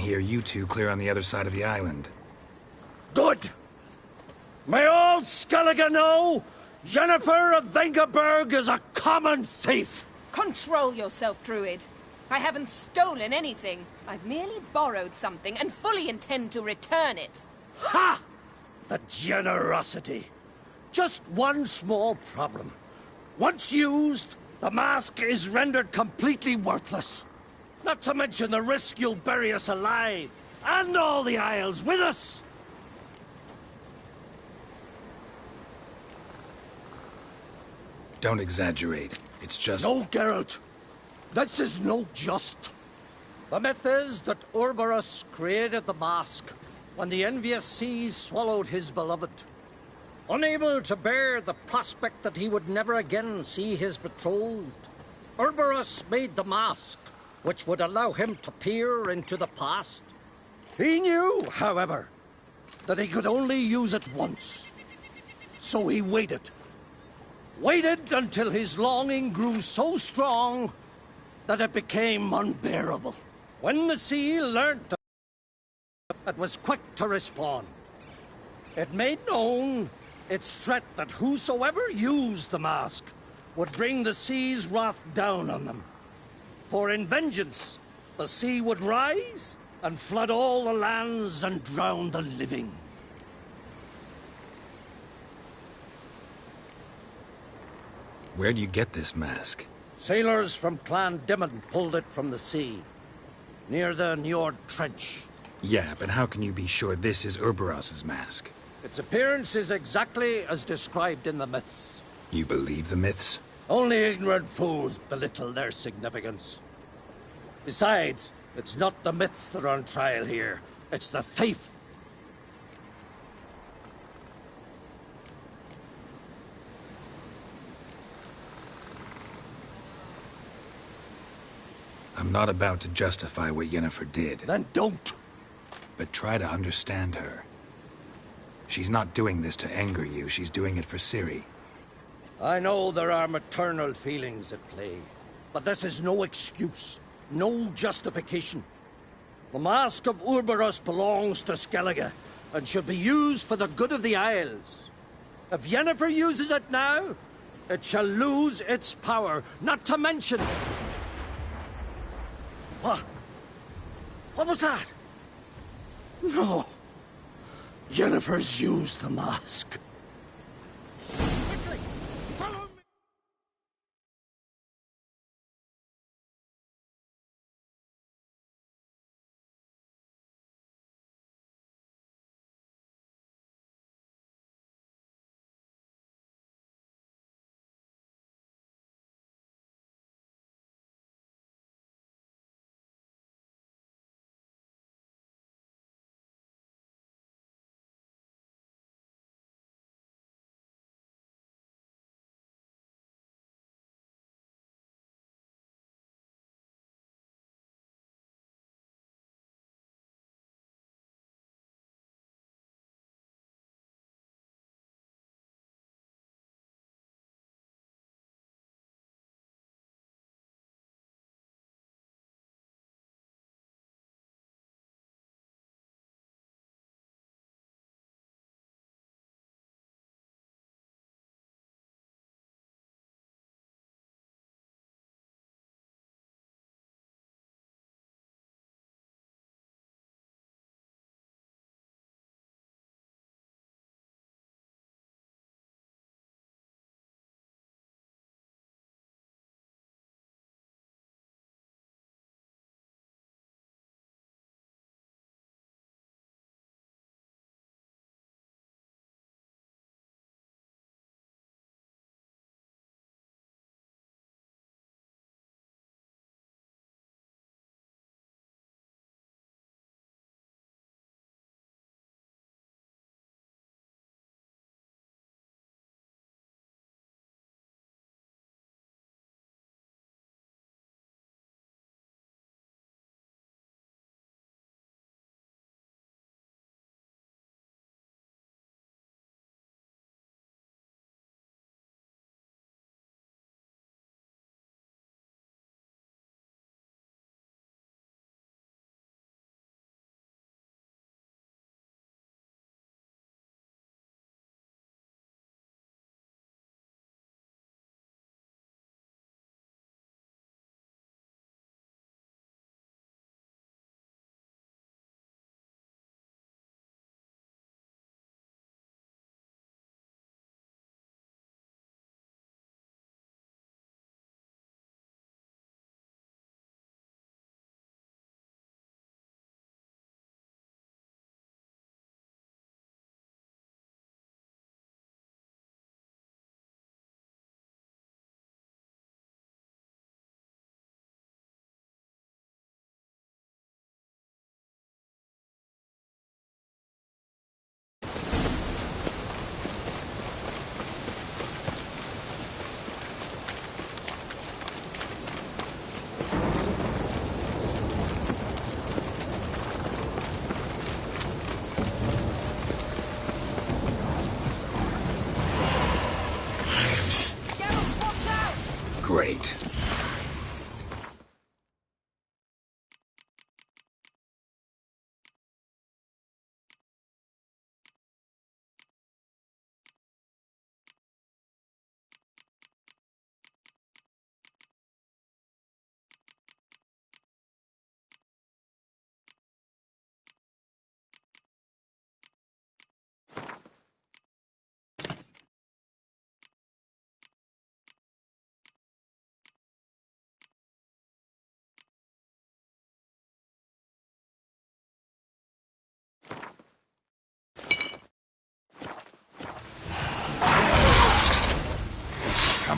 here, you two clear on the other side of the island. Good! May all Skellige know Yennefer of Vengerberg is a common thief! Control yourself, Druid. I haven't stolen anything. I've merely borrowed something and fully intend to return it. Ha! The generosity. Just one small problem. Once used, the mask is rendered completely worthless. Not to mention the risk you'll bury us alive, and all the Isles with us! Don't exaggerate. It's just... No, Geralt. This is no just. The myth is that Urborus created the mask when the envious seas swallowed his beloved. Unable to bear the prospect that he would never again see his betrothed, Urborus made the mask, which would allow him to peer into the past. He knew, however, that he could only use it once. So he waited. Waited until his longing grew so strong that it became unbearable. When the sea learnt it was quick to respond. It made known its threat that whosoever used the mask would bring the sea's wrath down on them. For in vengeance, the sea would rise and flood all the lands and drown the living. Where do you get this mask? Sailors from Clan Dimon pulled it from the sea, near the Njord Trench. Yeah, but how can you be sure this is Urboros's mask? Its appearance is exactly as described in the myths. You believe the myths? Only ignorant fools belittle their significance. Besides, it's not the myths that are on trial here. It's the thief. I'm not about to justify what Yennefer did. Then don't. But try to understand her. She's not doing this to anger you, she's doing it for Ciri. I know there are maternal feelings at play, but this is no excuse, no justification. The Mask of Urborus belongs to Skellige, and should be used for the good of the Isles. If Yennefer uses it now, it shall lose its power, not to mention... What? What was that? No. Yennefer's used the mask.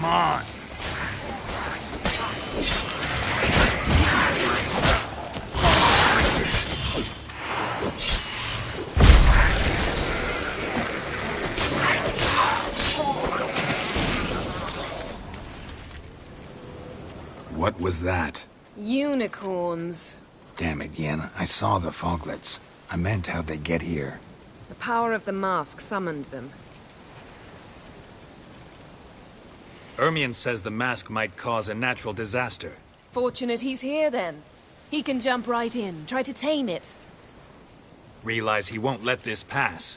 on! What was that? Unicorns. Damn it, Yen. I saw the foglets. I meant how'd they get here. The power of the mask summoned them. Ermion says the mask might cause a natural disaster. Fortunate he's here, then. He can jump right in, try to tame it. Realize he won't let this pass.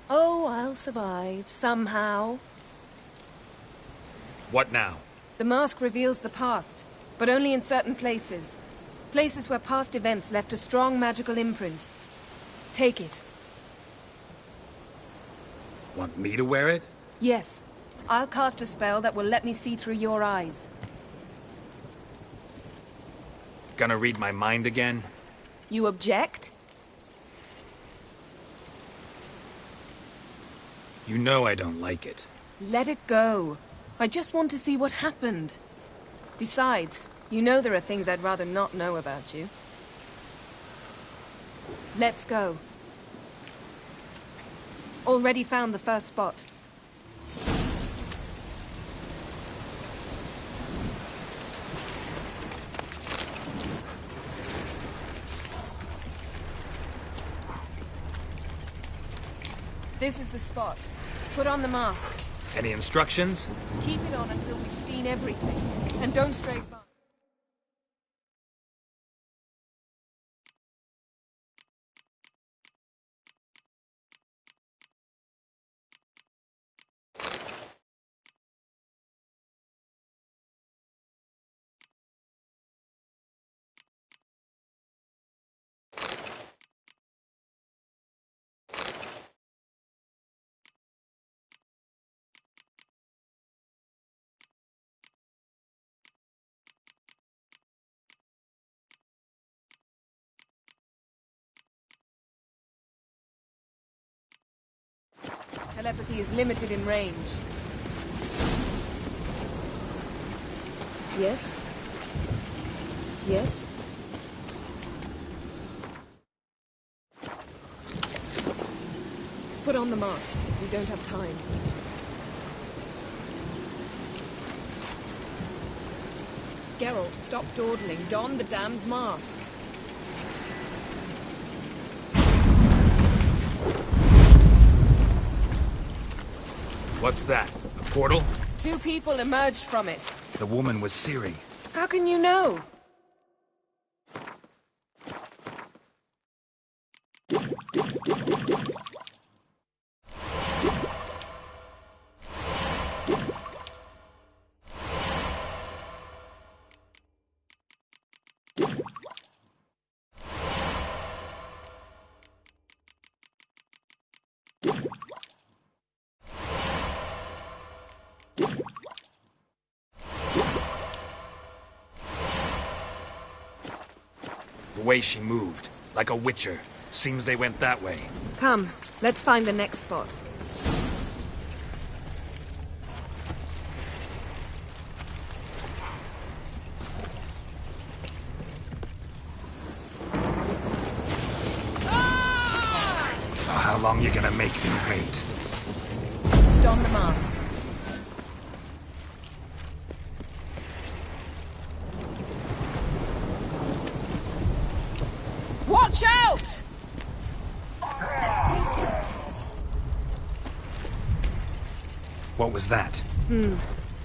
Oh, I'll survive, somehow. What now? The mask reveals the past, but only in certain places. Places where past events left a strong magical imprint. Take it. Want me to wear it? Yes. I'll cast a spell that will let me see through your eyes. Gonna read my mind again? You object? You know I don't like it. Let it go. I just want to see what happened. Besides, you know there are things I'd rather not know about you. Let's go. Already found the first spot. This is the spot. Put on the mask. Any instructions? Keep it on until we've seen everything. And don't stray far. Telepathy is limited in range. Yes? Yes? Put on the mask. We don't have time. Geralt, stop dawdling. Don the damned mask. What's that? A portal? 2 people emerged from it. The woman was Ciri. How can you know? The way she moved, like a witcher. Seems they went that way. Come, let's find the next spot. Oh, how long you gonna make me wait? Don the mask. Watch out! What was that?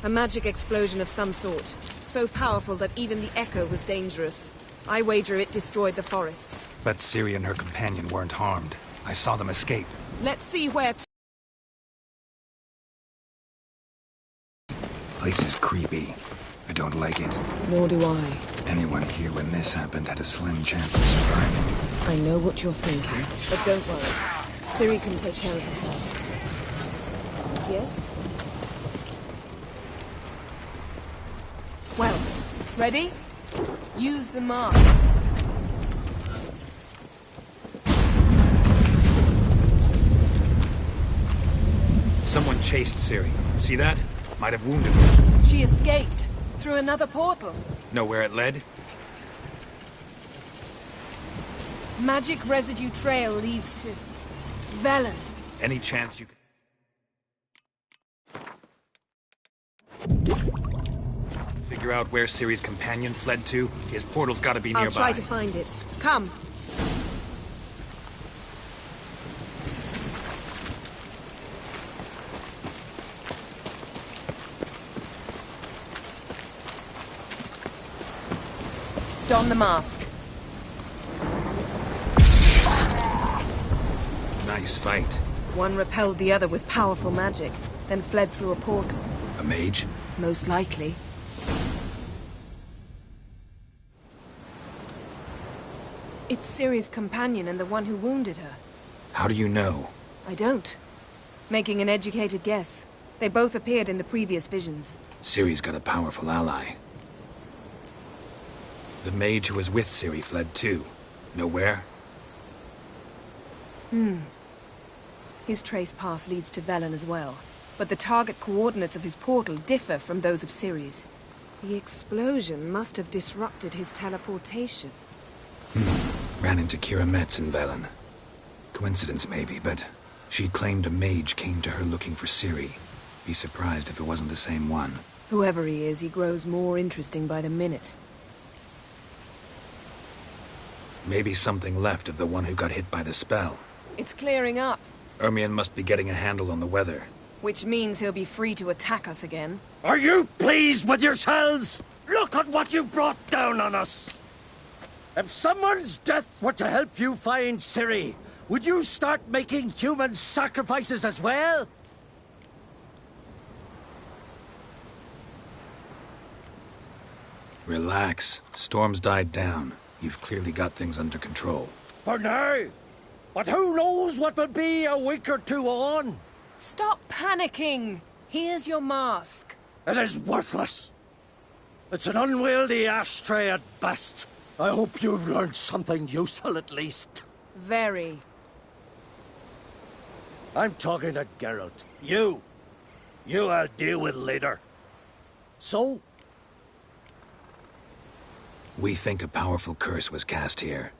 A magic explosion of some sort. So powerful that even the echo was dangerous. I wager it destroyed the forest. Bet Ciri and her companion weren't harmed. I saw them escape. Let's see where to... Place is creepy. I don't like it. Nor do I. Anyone here when this happened had a slim chance of surviving. I know what you're thinking, but don't worry. Ciri can take care of herself. Yes? Well, ready? Use the mask. Someone chased Ciri. See that? Might have wounded her. She escaped through another portal. Know where it led? Magic residue trail leads to Velen. Any chance you could... Figure out where Ciri's companion fled to? His portal's gotta be nearby. I'll try to find it. Come. Don the mask. Nice fight. One repelled the other with powerful magic, then fled through a portal. A mage? Most likely. It's Ciri's companion and the one who wounded her. How do you know? I don't. Making an educated guess. They both appeared in the previous visions. Ciri's got a powerful ally. The mage who was with Ciri fled too. Know where? His trace path leads to Velen as well. But the target coordinates of his portal differ from those of Ciri's. The explosion must have disrupted his teleportation. Ran into Kira Metz in Velen. Coincidence maybe, but she claimed a mage came to her looking for Ciri. Be surprised if it wasn't the same one. Whoever he is, he grows more interesting by the minute. Maybe something left of the one who got hit by the spell. It's clearing up, Ermion must be getting a handle on the weather. which means he'll be free to attack us again. Are you pleased with yourselves? Look at what you've brought down on us! If someone's death were to help you find Ciri, would you start making human sacrifices as well? Relax. Storm's died down. You've clearly got things under control. For now. But who knows what will be a week or two on? Stop panicking! Here's your mask. It is worthless. It's an unwieldy ashtray at best. I hope you've learned something useful at least. Very. I'm talking to Geralt. You. You I'll deal with later. So, We think a powerful curse was cast here.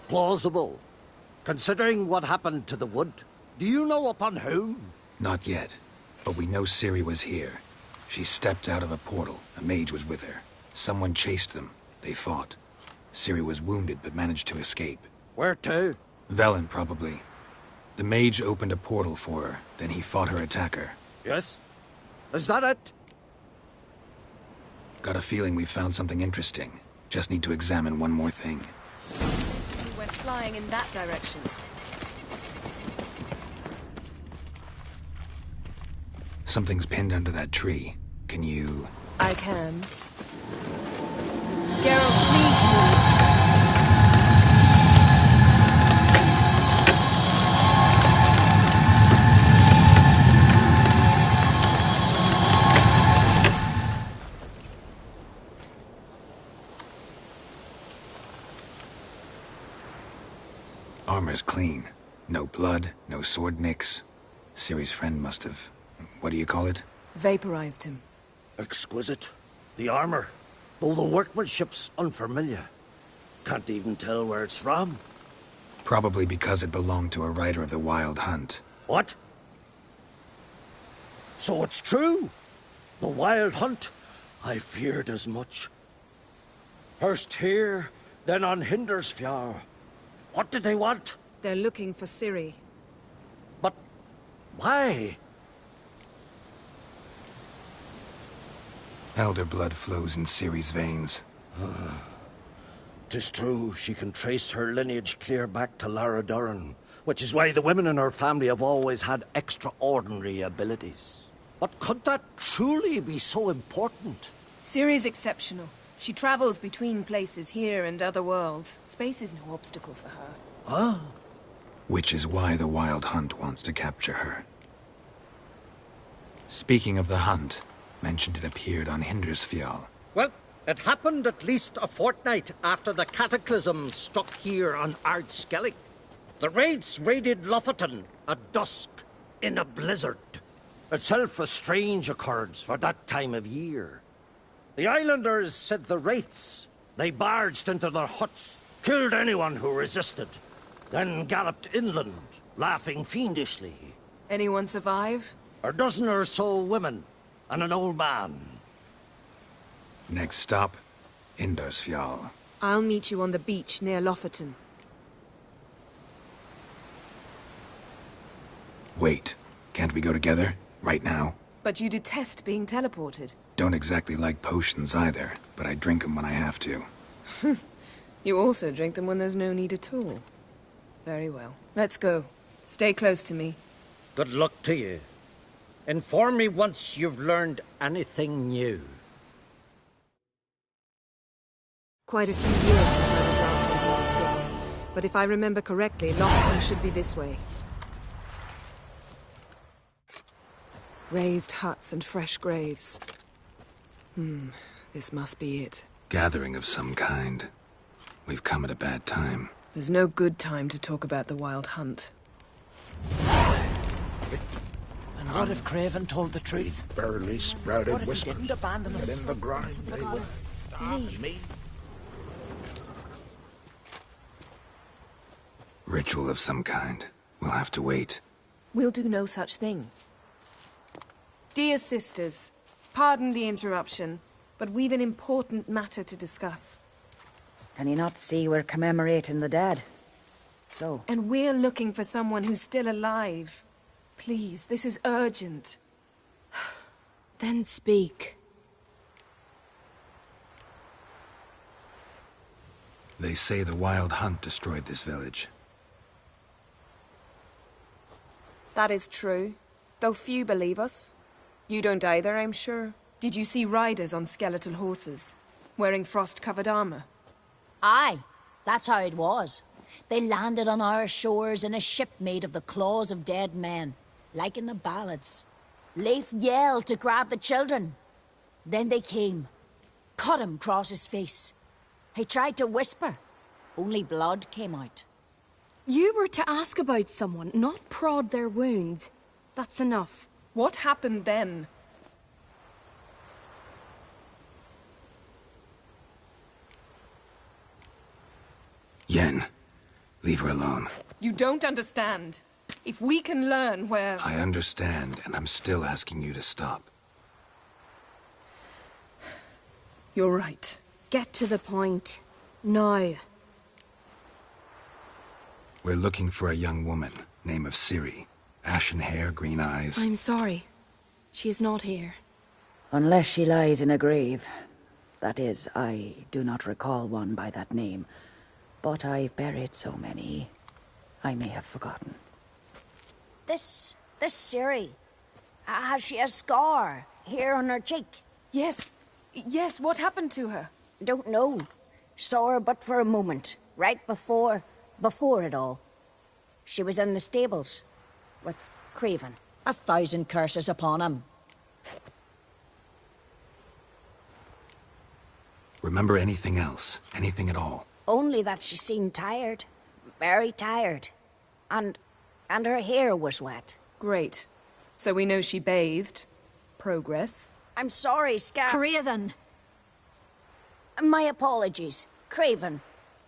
plausible. Considering what happened to the wood, do you know upon whom? Not yet. But we know Ciri was here. She stepped out of a portal. A mage was with her. Someone chased them. They fought. Ciri was wounded but managed to escape. Where to? Velen, probably. The mage opened a portal for her. Then he fought her attacker. Yes? Is that it? Got a feeling we found something interesting. Just need to examine one more thing. We went flying in that direction. Something's pinned under that tree. Can you... I can. Geralt, please move. Armor's clean. No blood, no sword nicks. Ciri's friend must have... What do you call it? Vaporized him. Exquisite. The armor, though the workmanship's unfamiliar. Can't even tell where it's from. Probably because it belonged to a rider of the Wild Hunt. What? So it's true? The Wild Hunt? I feared as much. First here, then on Hindersfjord. What did they want? They're looking for Ciri. But why? Elder blood flows in Ciri's veins. 'Tis true, she can trace her lineage clear back to Lara Duran, which is why the women in her family have always had extraordinary abilities. But could that truly be so important? Ciri's exceptional. She travels between places here and other worlds. Space is no obstacle for her. Which is why the Wild Hunt wants to capture her. Speaking of the hunt, mentioned it appeared on Hindersfjall. Well, it happened at least a fortnight after the cataclysm struck here on Ardskellig. The raids raided Lofoten at dusk in a blizzard. itself a strange occurrence for that time of year. The islanders said the wraiths. They barged into their huts, killed anyone who resisted, then galloped inland, laughing fiendishly. Anyone survive? A dozen or so women, and an old man. Next stop, Indersfjall. I'll meet you on the beach near Lofoten. Wait, can't we go together? Right now? But you detest being teleported. Don't exactly like potions either, but I drink them when I have to. You also drink them when there's no need at all. Very well. Let's go. Stay close to me. Good luck to you. Inform me once you've learned anything new. Quite a few years since I was last on Indersfjall. But if I remember correctly, Lofoten should be this way. Raised huts and fresh graves. This must be it. Gathering of some kind. We've come at a bad time. There's no good time to talk about the Wild Hunt. And what if Craven told the truth? Barely sprouted What if he whiskers. didn't abandon Get us? in the grind, baby. Me. Ritual of some kind. We'll have to wait. We'll do no such thing. Dear sisters, pardon the interruption, but we've an important matter to discuss. Can you not see we're commemorating the dead? So, And we're looking for someone who's still alive. Please, this is urgent. Then speak. They say the Wild Hunt destroyed this village. That is true, though few believe us. You don't either, I'm sure. Did you see riders on skeletal horses, wearing frost-covered armor? Aye, that's how it was. They landed on our shores in a ship made of the claws of dead men, like in the ballads. Leif yelled to grab the children. Then they came, cut him across his face. He tried to whisper, only blood came out. You were to ask about someone, not prod their wounds. That's enough. What happened then? Yen, leave her alone. You don't understand. If we can learn where... I understand, and I'm still asking you to stop. You're right. Get to the point. Now. We're looking for a young woman, name of Ciri. Ashen hair, green eyes. I'm sorry. She is not here. unless she lies in a grave. That is, I do not recall one by that name. But I've buried so many, I may have forgotten. This Ciri, has she a scar here on her cheek? Yes. Yes, what happened to her? Don't know. Saw her but for a moment, right before it all. She was in the stables with Craven. 1,000 curses upon him. Remember anything else? Anything at all? Only that she seemed tired. Very tired. And her hair was wet. Great. So we know she bathed. Progress. I'm sorry, Scar. Craven! My apologies. Craven.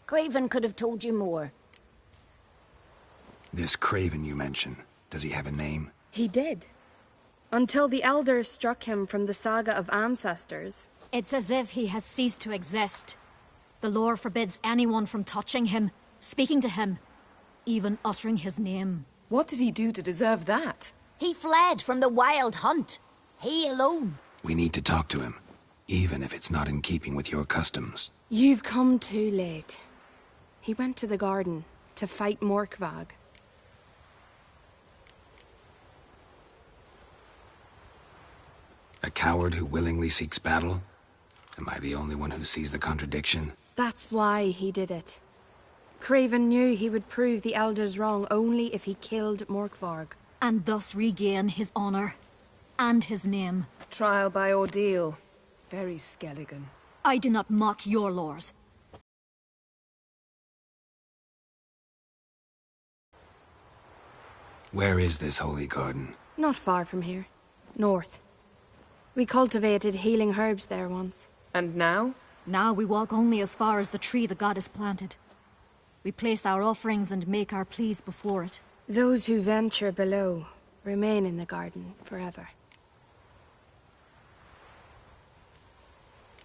Craven could have told you more. This Craven you mention, does he have a name? He did. Until the elders struck him from the saga of ancestors. It's as if he has ceased to exist. The lore forbids anyone from touching him, speaking to him, even uttering his name. What did he do to deserve that? He fled from the Wild Hunt. He alone. We need to talk to him, even if it's not in keeping with your customs. You've come too late. He went to the garden to fight Morkvag. A coward who willingly seeks battle? Am I the only one who sees the contradiction? That's why he did it. Craven knew he would prove the elders wrong only if he killed Morkvarg. And thus regain his honor and his name. Trial by ordeal. Very Skelligan. I do not mock your laws. Where is this holy garden? Not far from here. North. We cultivated healing herbs there once. And now? Now we walk only as far as the tree the goddess planted. We place our offerings and make our pleas before it. Those who venture below remain in the garden forever.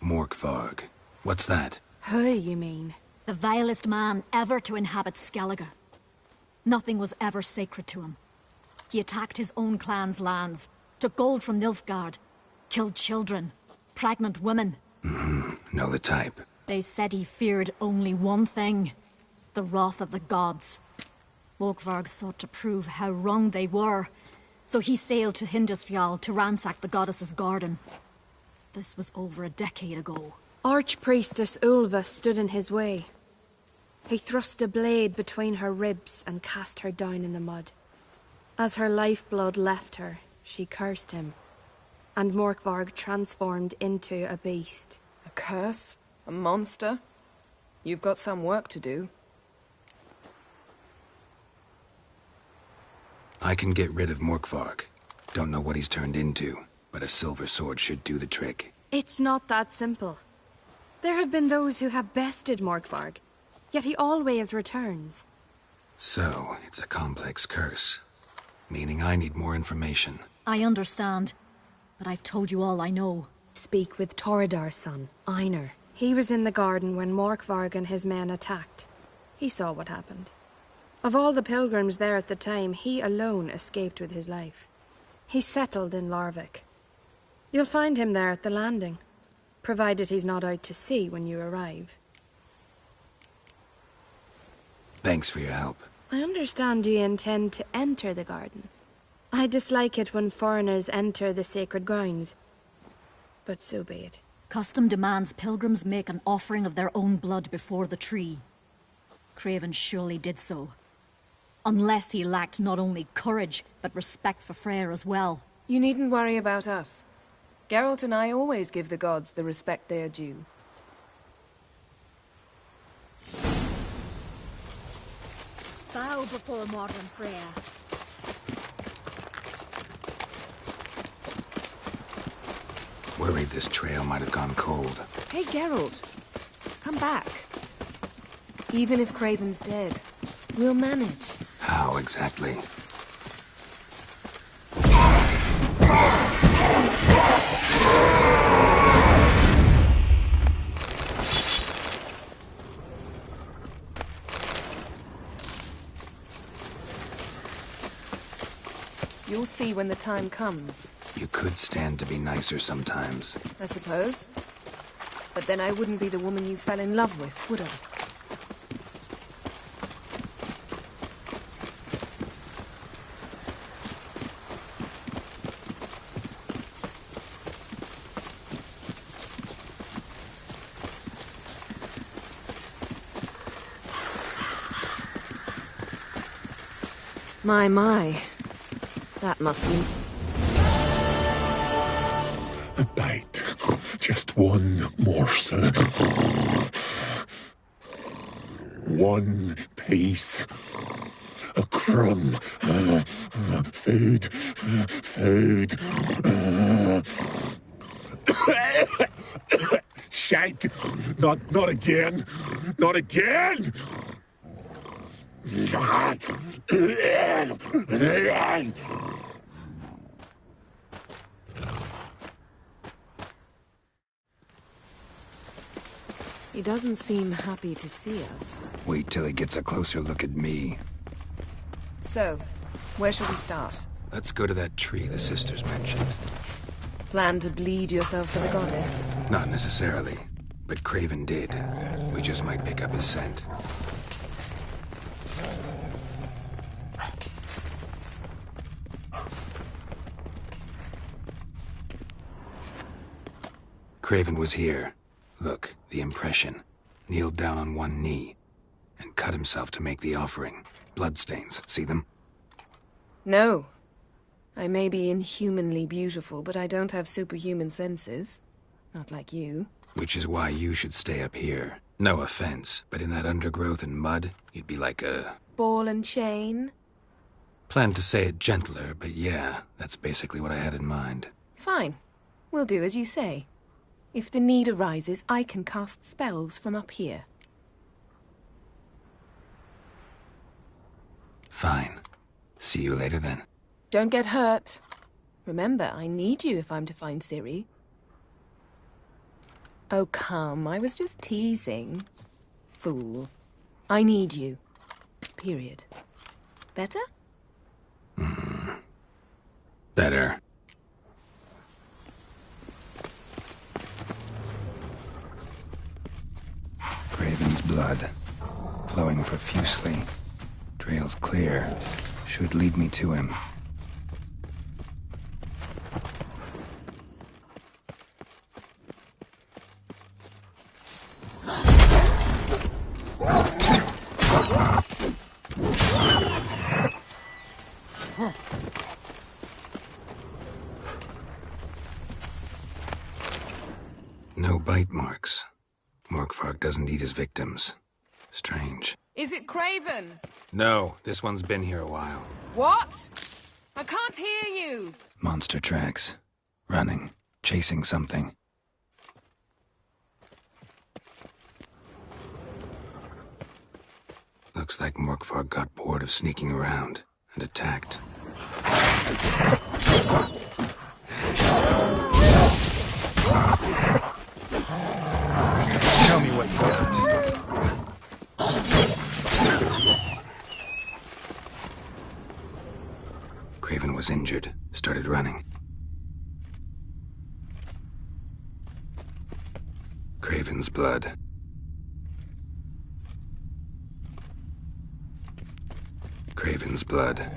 Morkvarg. What's that? Who, you mean? The vilest man ever to inhabit Skellige. Nothing was ever sacred to him. He attacked his own clan's lands, took gold from Nilfgaard, killed children, pregnant women. Know the type. They said he feared only one thing, the wrath of the gods. Morkvarg sought to prove how wrong they were, so he sailed to Hindisfjall to ransack the goddess's garden. This was over a decade ago. Archpriestess Ulva stood in his way. He thrust a blade between her ribs and cast her down in the mud. As her lifeblood left her, she cursed him, and Morkvarg transformed into a beast. A curse? A monster? You've got some work to do. I can get rid of Morkvarg. Don't know what he's turned into, but a silver sword should do the trick. It's not that simple. There have been those who have bested Morkvarg, yet he always returns. So, it's a complex curse. Meaning I need more information. I understand, but I've told you all I know. Speak with Torridar's son, Einar. He was in the garden when Morkvarg and his men attacked. He saw what happened. Of all the pilgrims there at the time, he alone escaped with his life. He settled in Larvik. You'll find him there at the landing, provided he's not out to sea when you arrive. Thanks for your help. I understand you intend to enter the garden. I dislike it when foreigners enter the sacred grounds, but so be it. Custom demands pilgrims make an offering of their own blood before the tree. Craven surely did so. Unless he lacked not only courage, but respect for Freyr as well. You needn't worry about us. Geralt and I always give the gods the respect they are due. Bow before modern Freyr. Worried this trail might have gone cold. Hey, Geralt. Come back. Even if Craven's dead, we'll manage. How exactly? You'll see when the time comes. You could stand to be nicer sometimes. I suppose. But then I wouldn't be the woman you fell in love with, would I? My. That must be... A bite. Just one morsel. One piece. A crumb. Food. Shite. Not again. Not again! He doesn't seem happy to see us. Wait till he gets a closer look at me. So, where shall we start? Let's go to that tree the sisters mentioned. Plan to bleed yourself for the goddess? Not necessarily, but Craven did. We just might pick up his scent. Craven was here. Look, the impression. Kneeled down on one knee and cut himself to make the offering. Bloodstains, see them? No. I may be inhumanly beautiful, but I don't have superhuman senses. Not like you. Which is why you should stay up here. No offense, but in that undergrowth and mud, you'd be like a... Ball and chain? Planned to say it gentler, but yeah, that's basically what I had in mind. Fine. We'll do as you say. If the need arises, I can cast spells from up here. Fine. See you later then. Don't get hurt. Remember, I need you if I'm to find Ciri. Oh, come. I was just teasing. Fool. I need you. Period. Better? Better. Craven's blood, flowing profusely. Trail's clear. Should lead me to him. No bite marks. Morkvarg doesn't eat his victims. Strange. Is it Craven? No, this one's been here a while. What? I can't hear you. Monster tracks. Running. Chasing something. Looks like Morkvarg got bored of sneaking around and attacked. Show me what you got. Craven was injured, started running. Craven's blood. Craven's blood.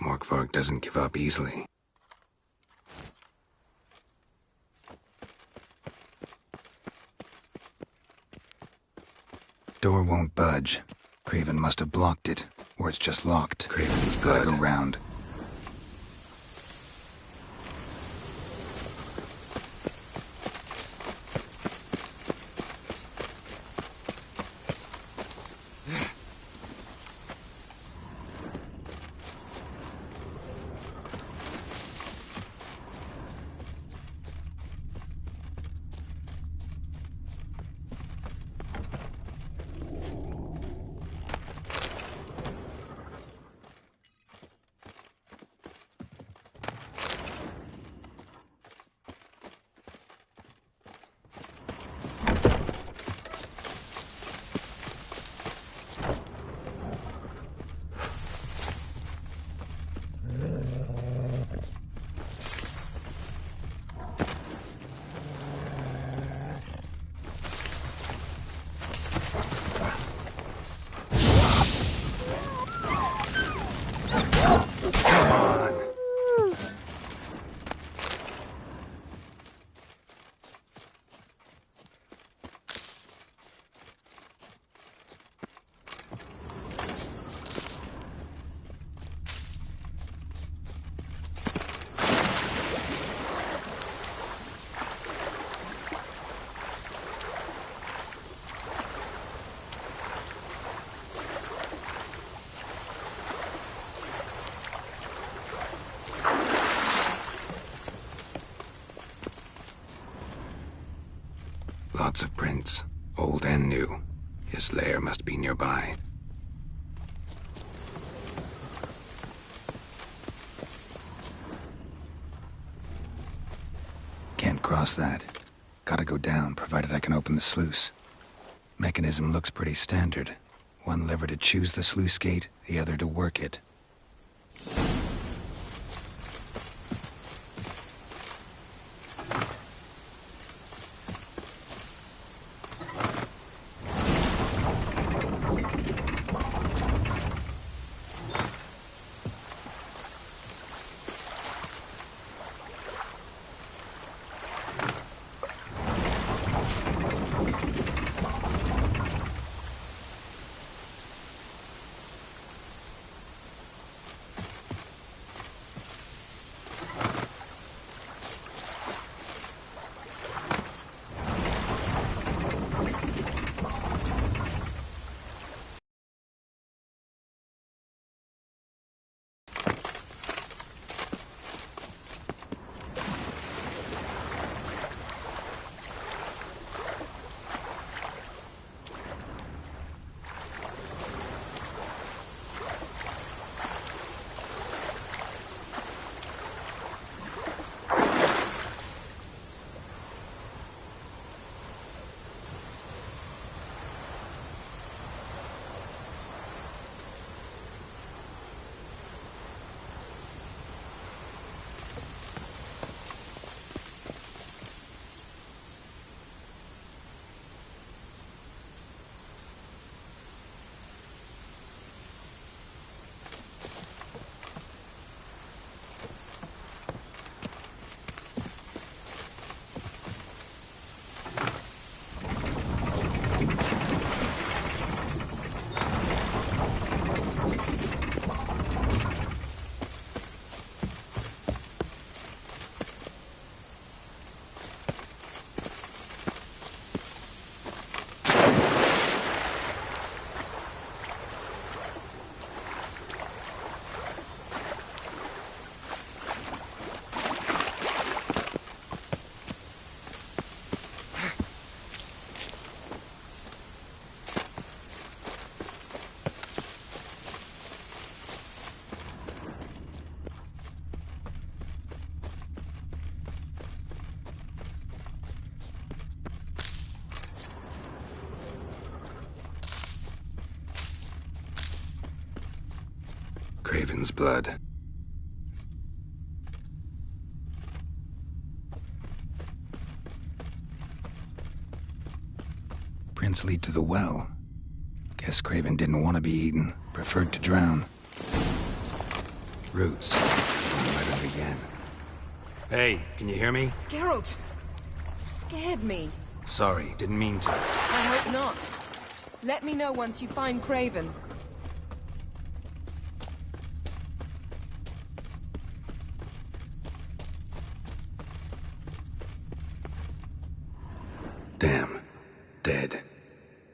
Morkvarg doesn't give up easily. Door won't budge. Craven must have blocked it, or it's just locked. Craven's blood. Gotta go round. Lots of prints, old and new. His lair must be nearby. Can't cross that. Gotta go down, provided I can open the sluice. Mechanism looks pretty standard. One lever to choose the sluice gate, the other to work it. Craven's blood. Prince lead to the well. Guess Craven didn't want to be eaten. Preferred to drown. Roots. Let it again. Hey, can you hear me? Geralt! You scared me. Sorry, didn't mean to. I hope not. Let me know once you find Craven. Damn. Dead.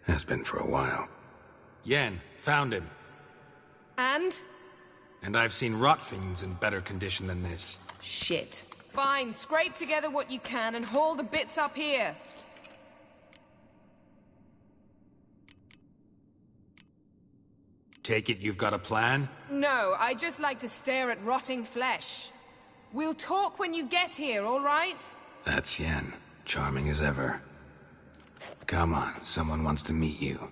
Has been for a while. Yen, found him. And? And I've seen rot fiends in better condition than this. Shit. Fine, scrape together what you can and haul the bits up here. Take it you've got a plan? No, I just like to stare at rotting flesh. We'll talk when you get here, all right? That's Yen. Charming as ever. Come on, someone wants to meet you.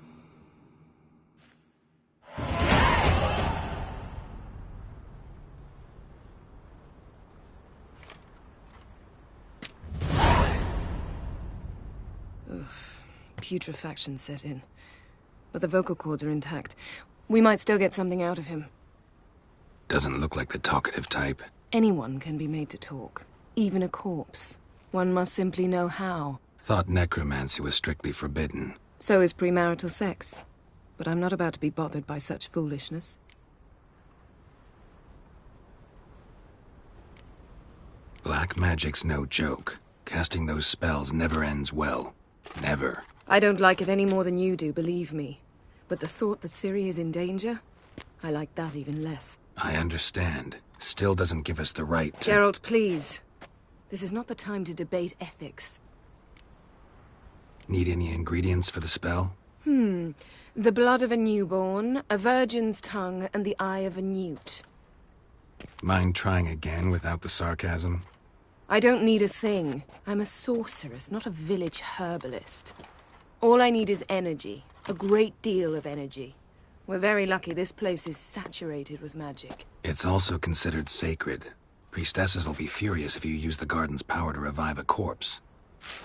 Oof. Putrefaction set in. But the vocal cords are intact. We might still get something out of him. Doesn't look like the talkative type. Anyone can be made to talk. Even a corpse. One must simply know how. Thought necromancy was strictly forbidden. So is premarital sex. But I'm not about to be bothered by such foolishness. Black magic's no joke. Casting those spells never ends well. Never. I don't like it any more than you do, believe me. But the thought that Ciri is in danger? I like that even less. I understand. Still doesn't give us the right to— Geralt, please. This is not the time to debate ethics. Need any ingredients for the spell? The blood of a newborn, a virgin's tongue, and the eye of a newt. Mind trying again without the sarcasm? I don't need a thing. I'm a sorceress, not a village herbalist. All I need is energy. A great deal of energy. We're very lucky this place is saturated with magic. It's also considered sacred. Priestesses will be furious if you use the garden's power to revive a corpse.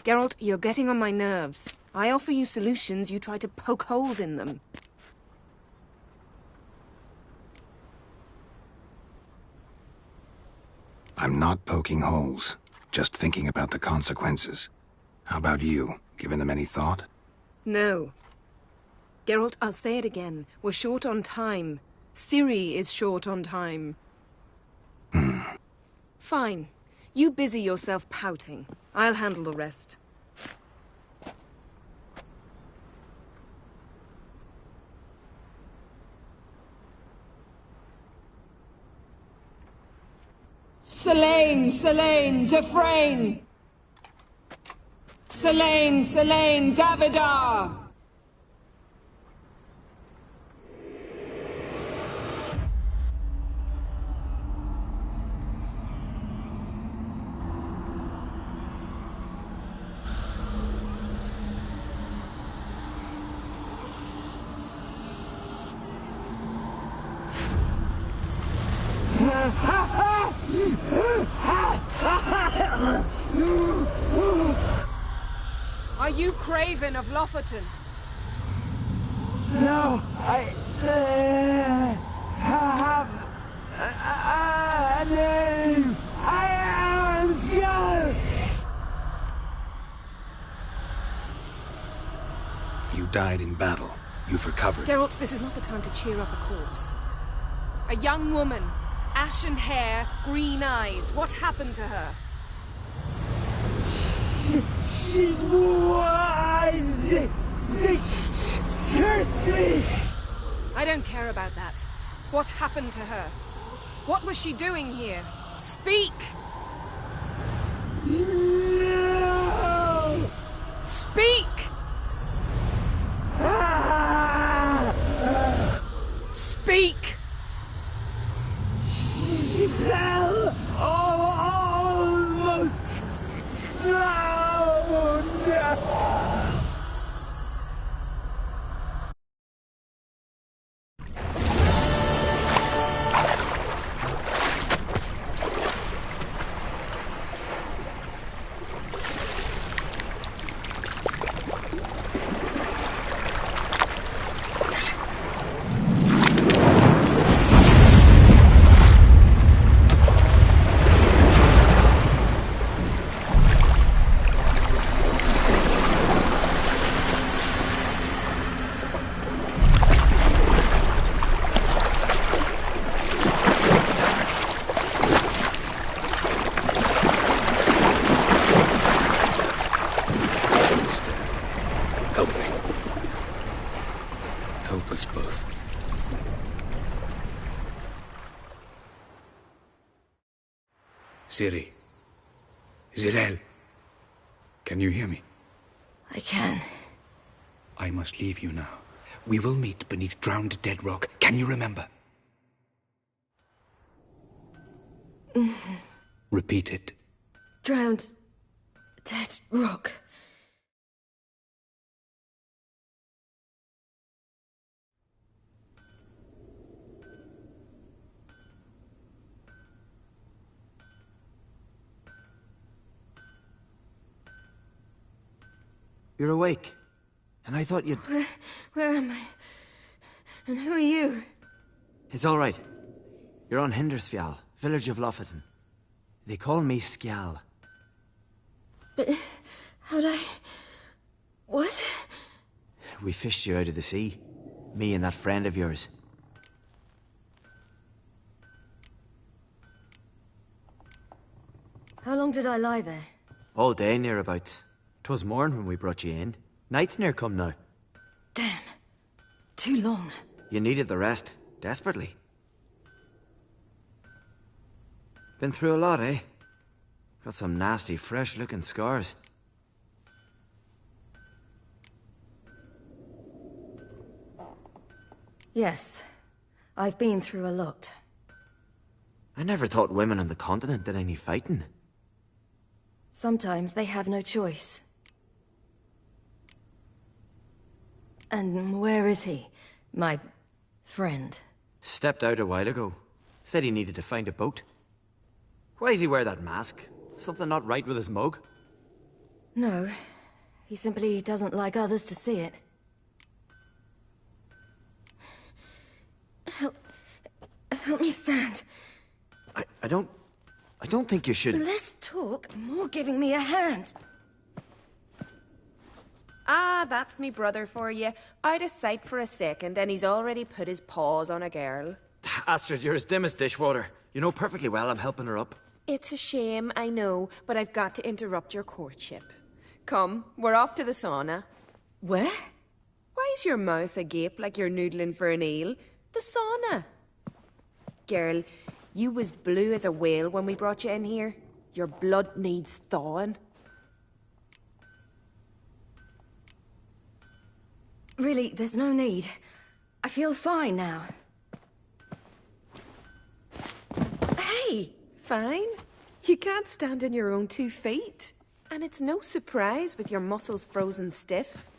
Geralt, you're getting on my nerves. I offer you solutions, you try to poke holes in them. I'm not poking holes. Just thinking about the consequences. How about you? Given them any thought? No. Geralt, I'll say it again. We're short on time. Ciri is short on time. Fine. You busy yourself pouting. I'll handle the rest. Selene, Selene, Dufresne! Selene, Selene, Davidar! Are you Craven of Lofoten? No, I have a name. I am Skull. You died in battle. You've recovered. Geralt, this is not the time to cheer up a corpse. A young woman, ashen hair, green eyes. What happened to her? She's wise. They cursed me. I don't care about that. What happened to her? What was she doing here? Speak! No. Speak! Speak! She fell almost drowned. Ciri. Zirael. Can you hear me? I can. I must leave you now. We will meet beneath drowned dead rock. Can you remember? Repeat it. Drowned. Dead rock. You're awake. And I thought you'd... Where am I? And who are you? It's all right. You're on Hindersfjall, village of Lofoten. They call me Skjal. But how'd I... What? We fished you out of the sea. Me and that friend of yours. How long did I lie there? All day, nearabouts. 'Twas morn when we brought you in. Night's near come now. Damn. Too long. You needed the rest, desperately. Been through a lot, eh? Got some nasty, fresh-looking scars. Yes. I've been through a lot. I never thought women on the continent did any fighting. Sometimes they have no choice. And where is he? My friend. Stepped out a while ago. Said he needed to find a boat. Why does he wear that mask? Something not right with his mug? No. He simply doesn't like others to see it. Help me stand. I don't think you should... Less talk, more giving me a hand. Ah, that's me brother for you. Out of sight for a second, and he's already put his paws on a girl. Astrid, you're as dim as dishwater. You know perfectly well I'm helping her up. It's a shame, I know, but I've got to interrupt your courtship. Come, we're off to the sauna. Where? Why's your mouth agape like you're noodling for an eel? The sauna. Girl, you was blue as a whale when we brought you in here. Your blood needs thawing. Really, there's no need. I feel fine now. Hey, fine? You can't stand on your own 2 feet. And it's no surprise with your muscles frozen stiff.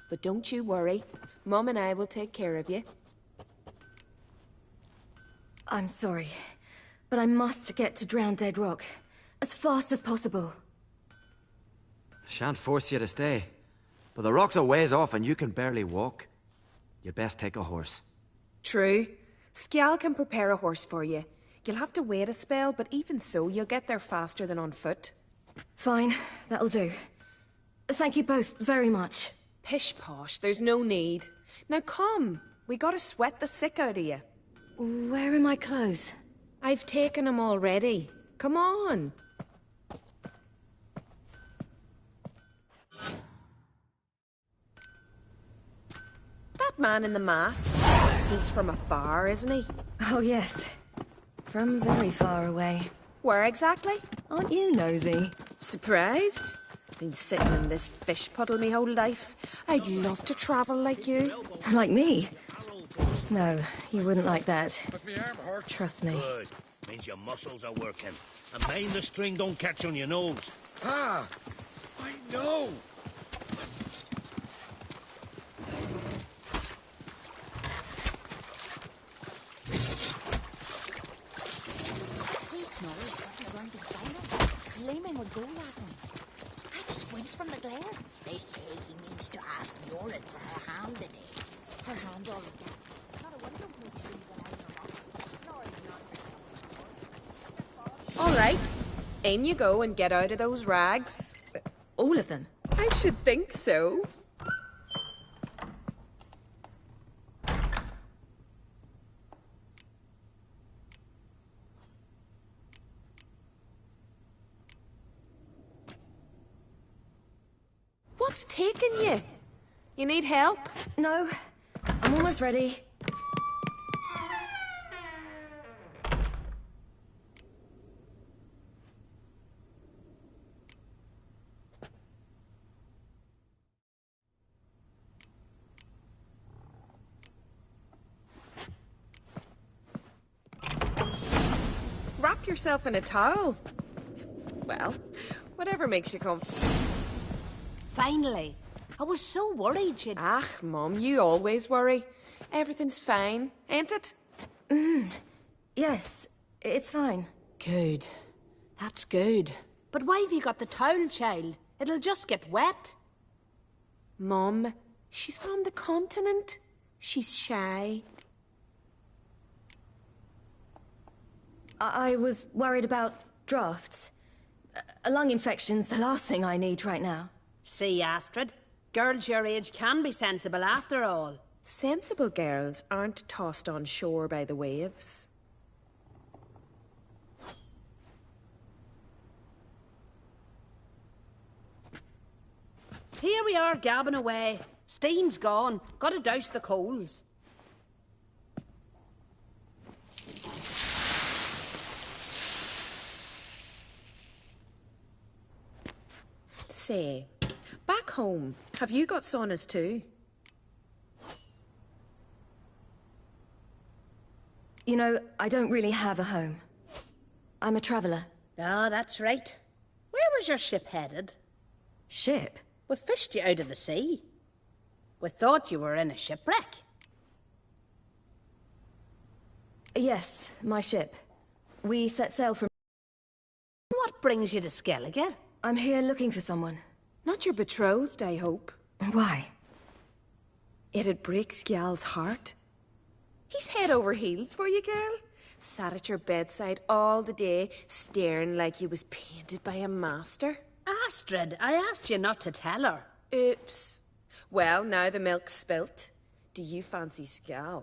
But don't you worry. Mum and I will take care of you. I'm sorry, but I must get to Drowned Dead Rock. As fast as possible. Shan't force you to stay. But the rock's a ways off and you can barely walk. You'd best take a horse. True. Skjal can prepare a horse for you. You'll have to wait a spell, but even so, you'll get there faster than on foot. Fine, that'll do. Thank you both very much. Pish-posh, there's no need. Now come, we gotta sweat the sick out of you. Where are my clothes? I've taken them already. Come on. That man in the mask, he's from afar, isn't he? Oh, yes. From very far away. Where exactly? Aren't you nosy? Surprised? Been sitting in this fish puddle me whole life. I'd love to travel like you. Like me? No, you wouldn't like that. Trust me. Good. Means your muscles are working. And mind the string don't catch on your nose. Ah! I know! See Snorri sweating around the diner, gleaming with gold at him. I had to squint from the glare. They say he means to ask Norin for her hand today. Her hand's all like that. Not a wonder we believe that I'm All right. In you go and get out of those rags. All of them? I should think so. What's taking you? You need help? No, I'm almost ready. Wrap yourself in a towel. Well, whatever makes you comfortable. Finally. I was so worried you'd... Ah, Mum, you always worry. Everything's fine, ain't it? Yes, it's fine. Good. That's good. But why have you got the towel, child? It'll just get wet. Mum, she's from the continent. She's shy. I was worried about drafts. A lung infection's the last thing I need right now. See, Astrid? Girls your age can be sensible after all. Sensible girls aren't tossed on shore by the waves. Here we are, gabbing away. Steam's gone. Gotta douse the coals. Say, back home, have you got saunas too? You know, I don't really have a home. I'm a traveller. Ah, that's right. Where was your ship headed? Ship? We fished you out of the sea. We thought you were in a shipwreck. Yes, my ship. We set sail from... What brings you to Skellige? I'm here looking for someone. Not your betrothed, I hope. Why? It'd break Skjal's heart. He's head over heels for you, girl. Sat at your bedside all the day, staring like you was painted by a master. Astrid, I asked you not to tell her. Oops. Well, now the milk's spilt. Do you fancy Skjal?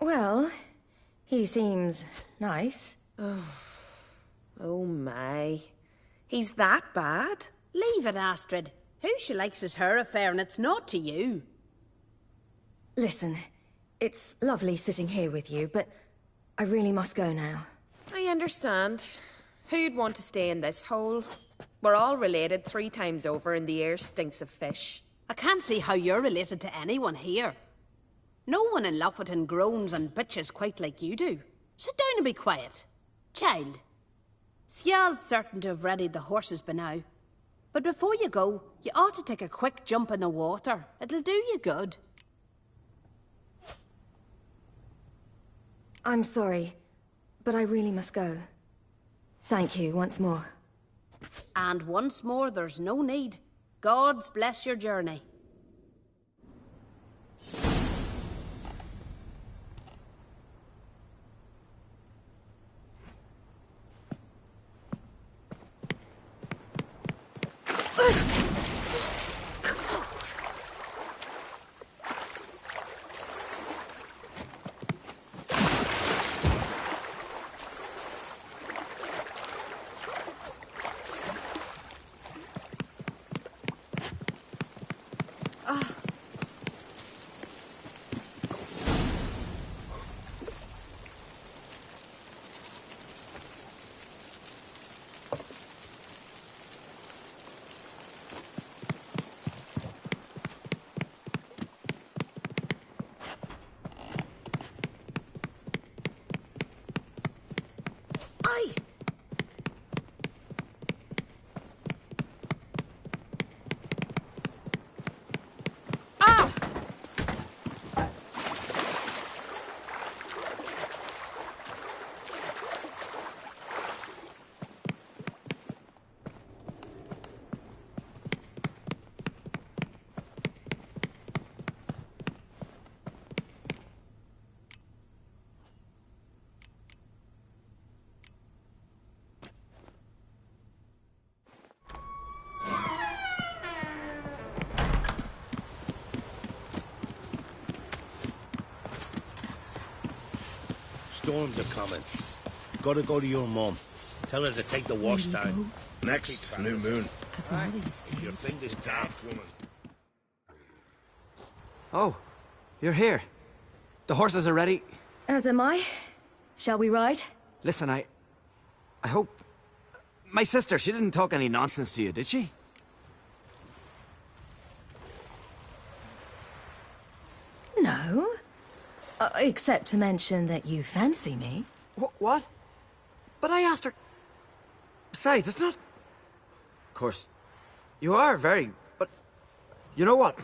Well, he seems nice. Oh my. He's that bad? Leave it, Astrid. Who she likes is her affair, and it's not to you. Listen, it's lovely sitting here with you, but I really must go now. I understand. Who'd want to stay in this hole? We're all related 3 times over, and the air stinks of fish. I can't see how you're related to anyone here. No one in Lofoten groans and bitches quite like you do. Sit down and be quiet. Child, Skjal's certain to have readied the horses by now. But before you go, you ought to take a quick jump in the water. It'll do you good. I'm sorry, but I really must go. Thank you once more. And once more, there's no need. God's bless your journey. Storms are coming. Gotta go to your mum. Tell her to take the wash down. Next new moon. If your thing is daft, woman. Oh, you're here. The horses are ready. As am I. Shall we ride? Listen, I hope... My sister, she didn't talk any nonsense to you, did she? Except to mention that you fancy me. What? But I asked her... Besides, it's not... Of course, you are very... But... You know what?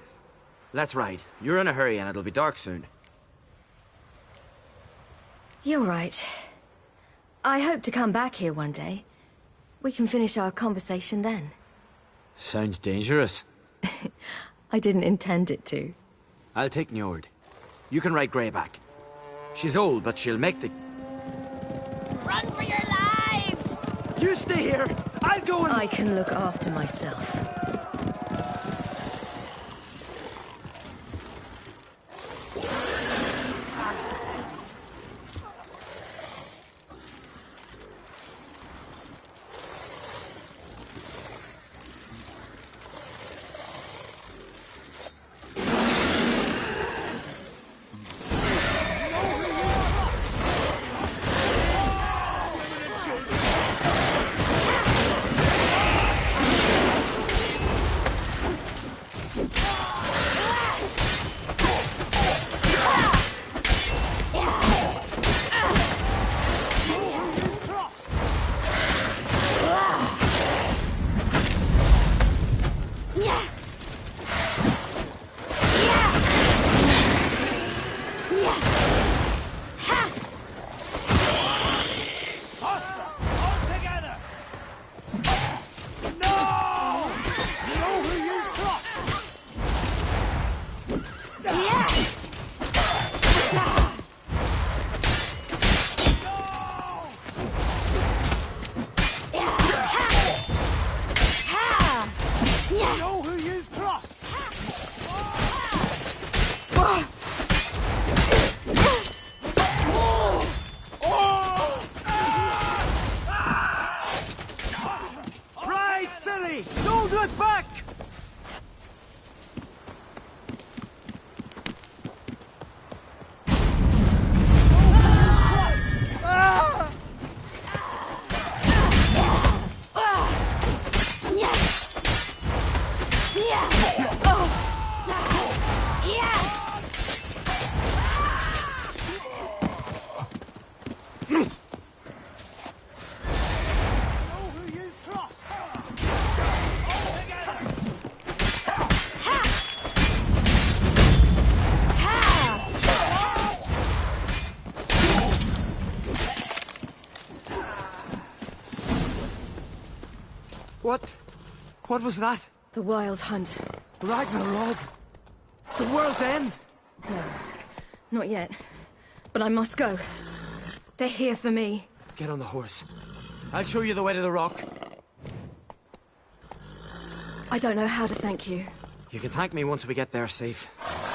Let's ride. You're in a hurry and it'll be dark soon. You're right. I hope to come back here one day. We can finish our conversation then. Sounds dangerous. I didn't intend it to. I'll take Njord. You can ride Greyback. She's old, but she'll make the... Run for your lives! You stay here! I'll go and... I can look after myself. What was that? The Wild Hunt. Ragnarok? The world's end? No, not yet. But I must go. They're here for me. Get on the horse. I'll show you the way to the rock. I don't know how to thank you. You can thank me once we get there safe.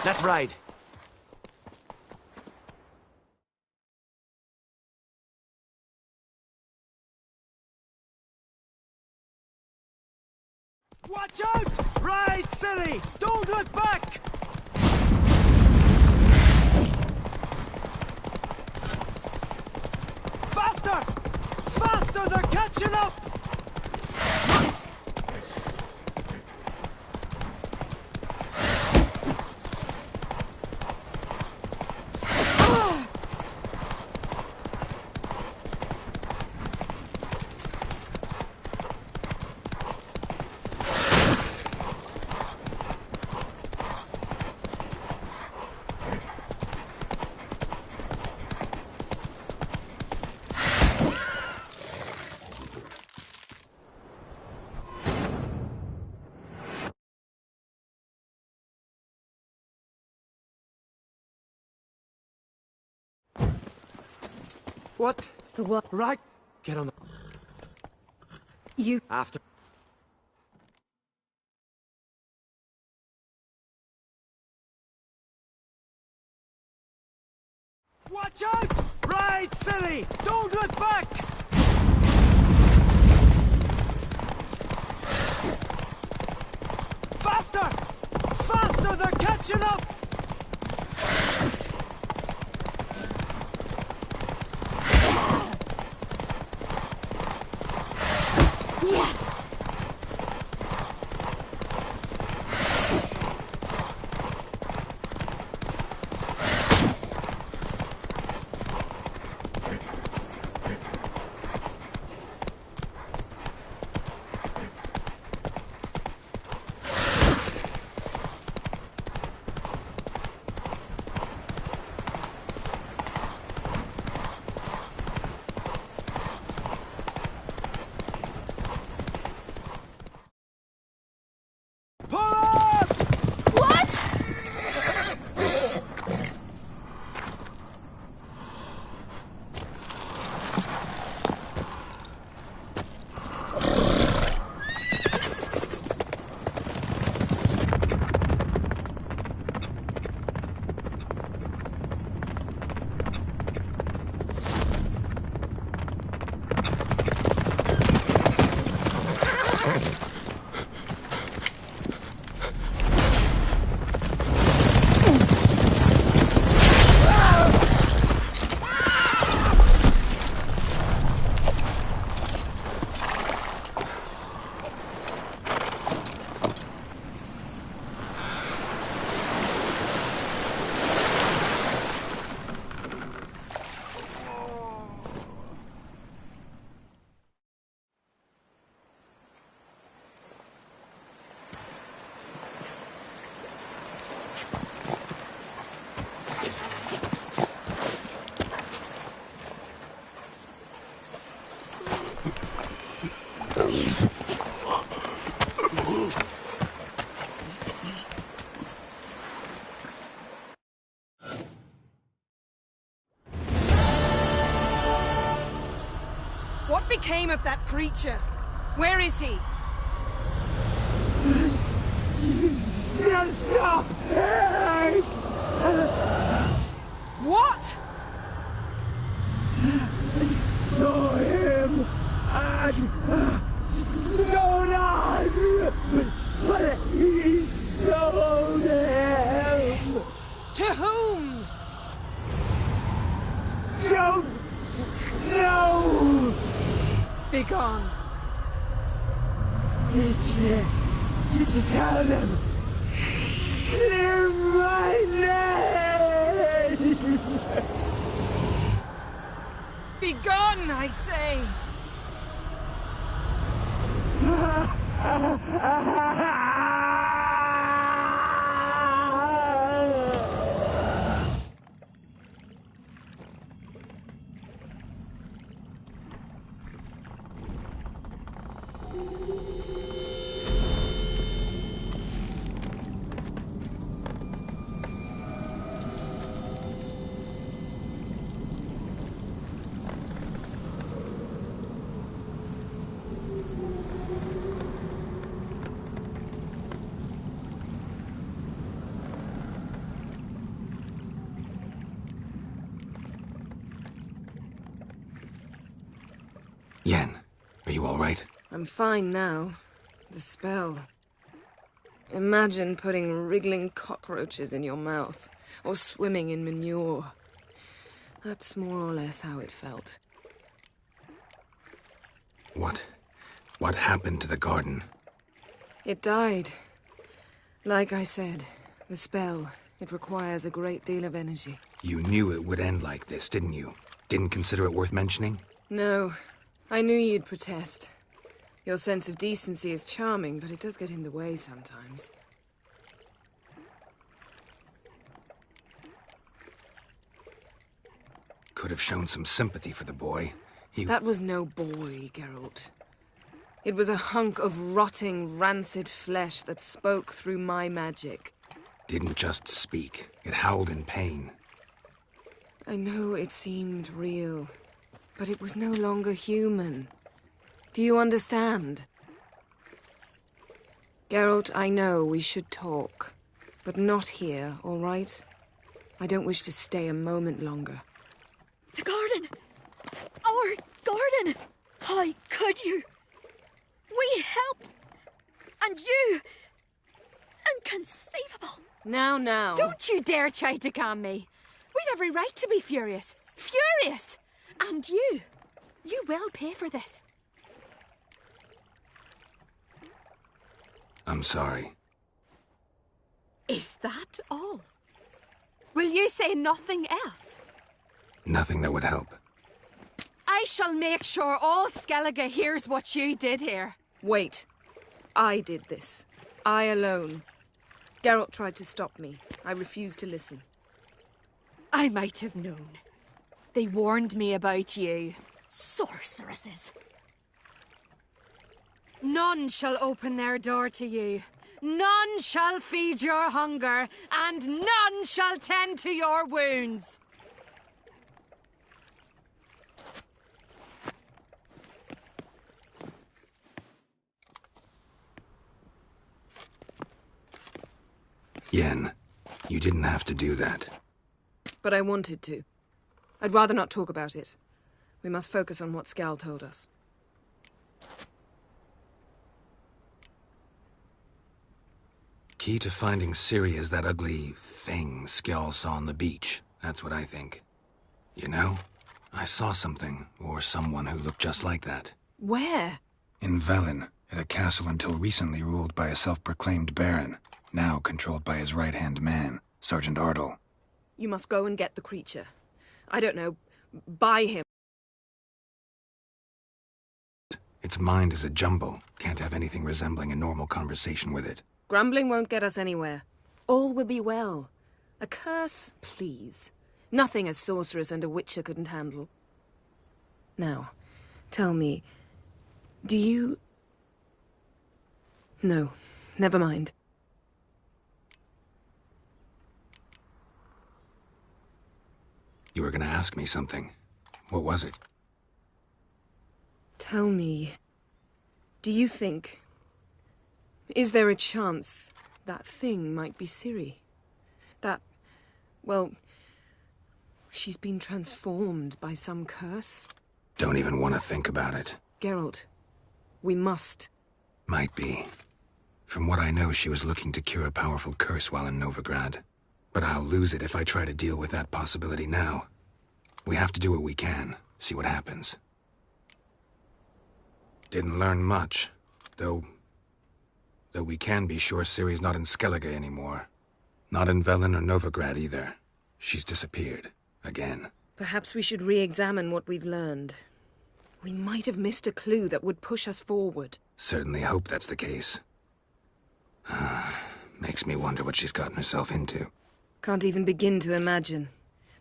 Let's ride. Watch out! Ride, silly! Don't look back! Faster! Faster! They're catching up! What? The what? Right. Get on the... You... After... Watch out! Ride, silly! Don't look back! Faster! Faster! They're catching up! became of that creature? Where is he? Stop! What? Saw him at Stonas, but he sold him. To whom? Don't know. Begone. Tell them. Clear my name. Begone, I say. Yen, are you all right? I'm fine now. The spell. Imagine putting wriggling cockroaches in your mouth, or swimming in manure. That's more or less how it felt. What happened to the garden? It died. Like I said, the spell, it requires a great deal of energy. You knew it would end like this, didn't you? Didn't consider it worth mentioning? No, I knew you'd protest. Your sense of decency is charming, but it does get in the way sometimes. Could have shown some sympathy for the boy. That was no boy, Geralt. It was a hunk of rotting, rancid flesh that spoke through my magic. Didn't just speak. It howled in pain. I know it seemed real, but it was no longer human. Do you understand? Geralt, I know we should talk, but not here, all right? I don't wish to stay a moment longer. The garden! Our garden! How could you? We helped! And you! Inconceivable! Now. Don't you dare try to calm me. We'd every right to be furious. Furious! And you will pay for this. I'm sorry. Is that all? Will you say nothing else? Nothing that would help. I shall make sure all Skellige hears what you did here. Wait. I did this. I alone. Geralt tried to stop me. I refused to listen. I might have known. They warned me about you. Sorceresses. None shall open their door to you. None shall feed your hunger, and none shall tend to your wounds. Yen, you didn't have to do that. But I wanted to. I'd rather not talk about it. We must focus on what Skal told us. Key to finding Ciri is that ugly thing Skjall saw on the beach. That's what I think. You know, I saw something, or someone who looked just like that. Where? In Velen, at a castle until recently ruled by a self-proclaimed baron, now controlled by his right-hand man, Sergeant Ardle. You must go and get the creature. I don't know, buy him. Its mind is a jumble. Can't have anything resembling a normal conversation with it. Grumbling won't get us anywhere. All will be well. A curse, please. Nothing a sorceress and a witcher couldn't handle. Now, tell me, do you... No, never mind. You were gonna ask me something. What was it? Tell me, do you think... Is there a chance that thing might be Ciri? That, well, she's been transformed by some curse? Don't even want to think about it. Geralt, we must. Might be. From what I know, she was looking to cure a powerful curse while in Novigrad. But I'll lose it if I try to deal with that possibility now. We have to do what we can, see what happens. Didn't learn much, though we can be sure Ciri's not in Skellige anymore. Not in Velen or Novigrad either. She's disappeared. Again. Perhaps we should re-examine what we've learned. We might have missed a clue that would push us forward. Certainly hope that's the case. Makes me wonder what she's gotten herself into. Can't even begin to imagine.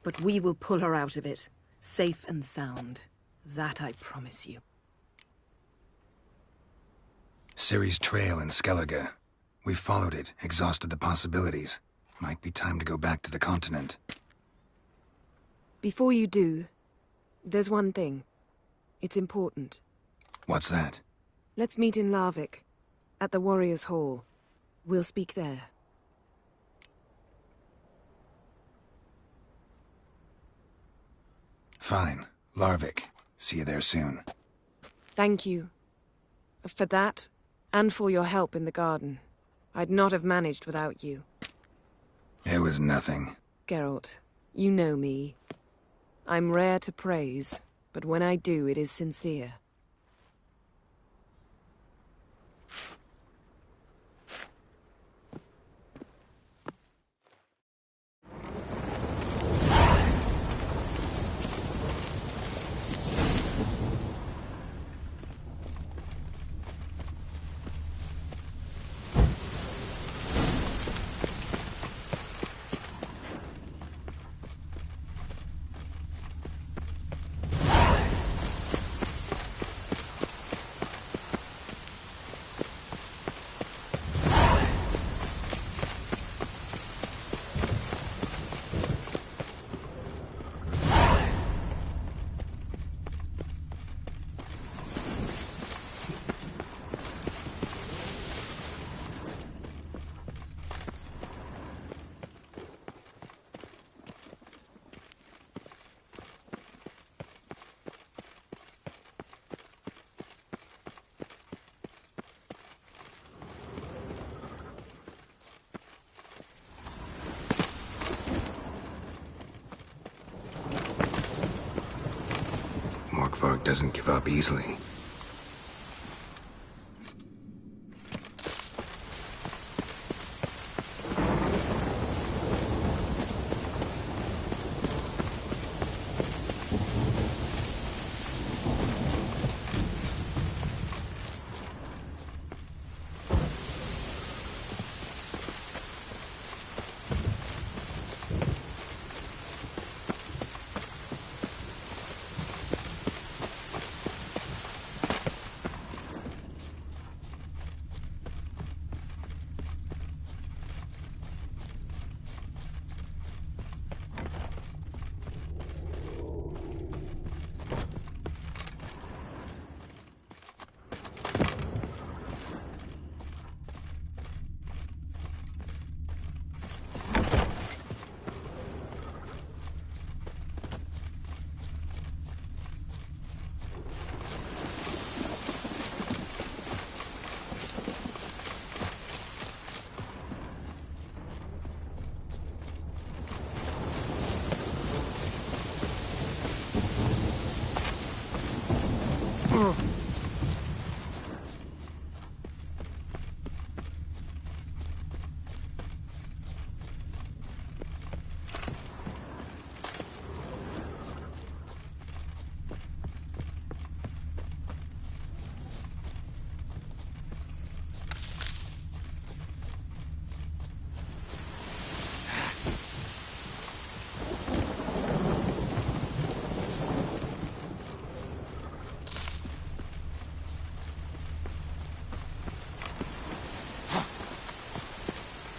But we will pull her out of it. Safe and sound. That I promise you. Ciri's trail in Skellige. We've followed it, exhausted the possibilities. Might be time to go back to the continent. Before you do, there's one thing. It's important. What's that? Let's meet in Larvik, at the Warriors' Hall. We'll speak there. Fine. Larvik. See you there soon. Thank you. For that, and for your help in the garden. I'd not have managed without you. It was nothing. Geralt, you know me. I'm rare to praise, but when I do, it is sincere. Morkvarg doesn't give up easily.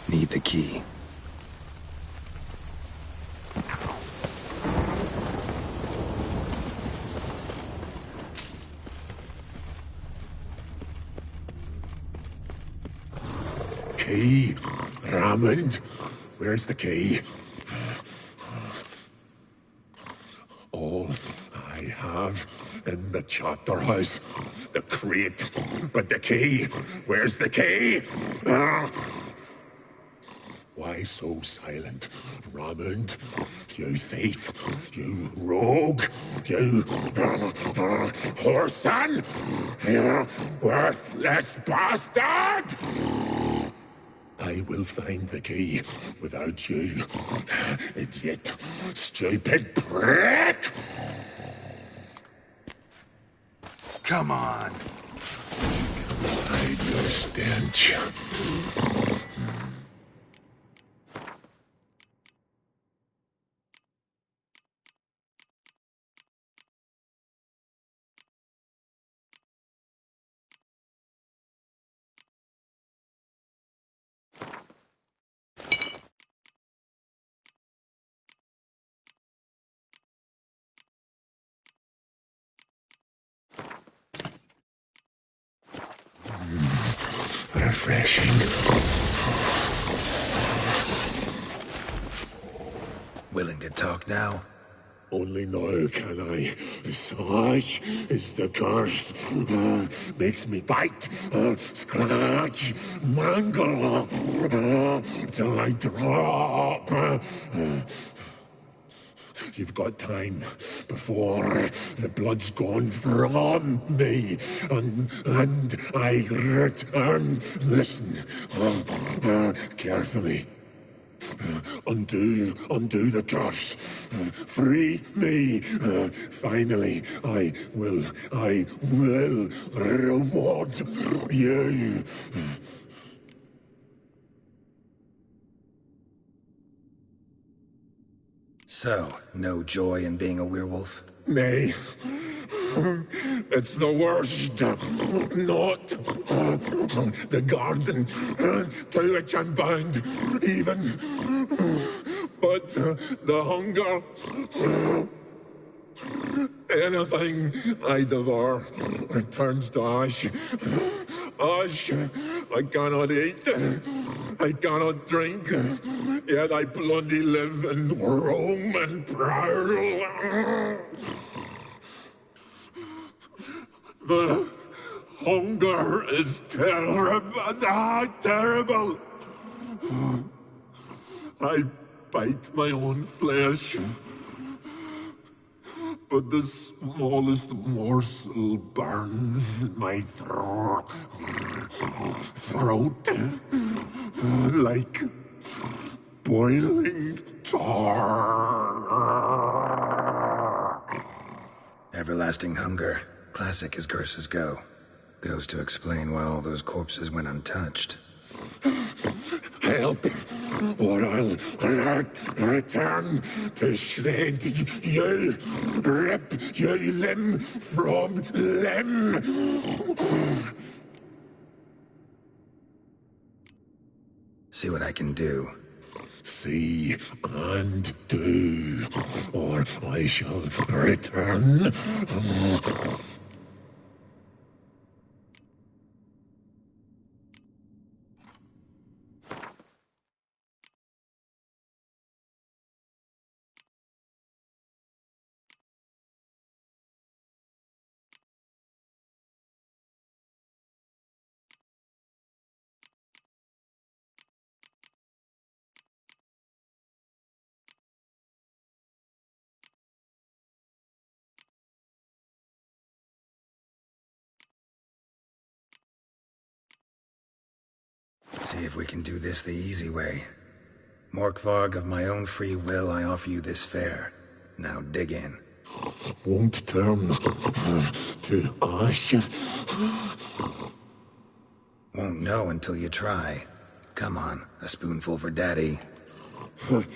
Need the key. key? Raymond, where's the key? All I have in the chapter house, the crate, but the key, where's the key? Why so silent, Raymond? You thief, you rogue, you whoreson, you worthless bastard! I will find the key without you, idiot, stupid prick! Come on. Hide your stench. Refreshing. Willing to talk now? Only now can I. Such is the curse. Makes me bite, scratch, mangle, till I drop. You've got time before the blood's gone from me, and I return. Listen, carefully. Undo the curse. Free me. Finally, I will reward you. So, no joy in being a werewolf? Nay. It's the worst. Not the garden to which I'm bound, even. But the hunger. Anything I devour turns to ash. Ash. I cannot eat. I cannot drink. Yet I bloody live and roam and prowl. The hunger is terrible. Terrible. I bite my own flesh, but the smallest morsel burns my throat like boiling tar. Everlasting hunger. Classic as curses go. Goes to explain why all those corpses went untouched. Help, or I'll return to shred you, rip you limb from limb. See what I can do. See and do, or I shall return. See if we can do this the easy way. Morkvarg, of my own free will, I offer you this fare. Now dig in. Won't turn to ash. Won't know until you try. Come on, a spoonful for Daddy. Fuck!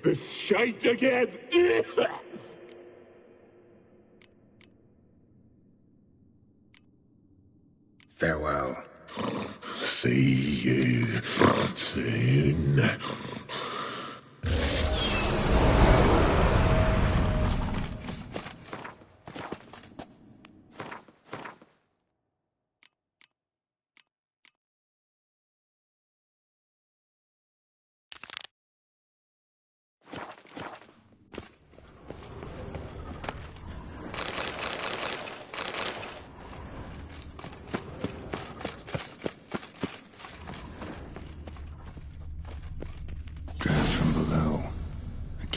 This shite again! Farewell. See you soon.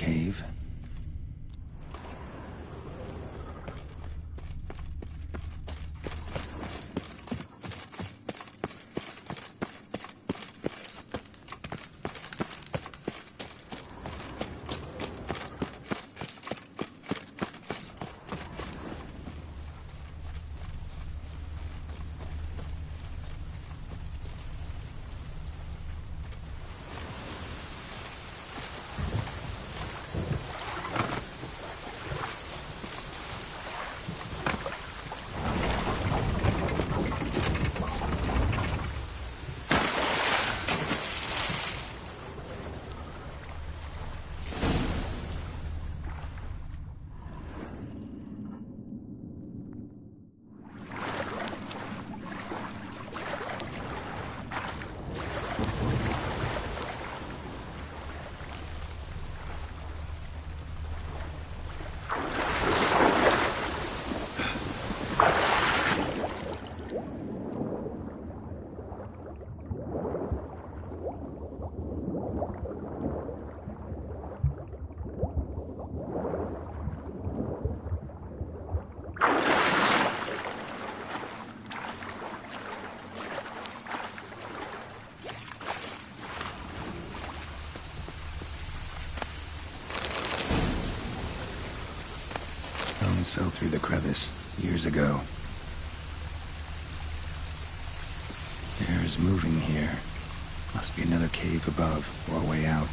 cave. Stones fell through the crevice years ago. Air is moving here. Must be another cave above or a way out.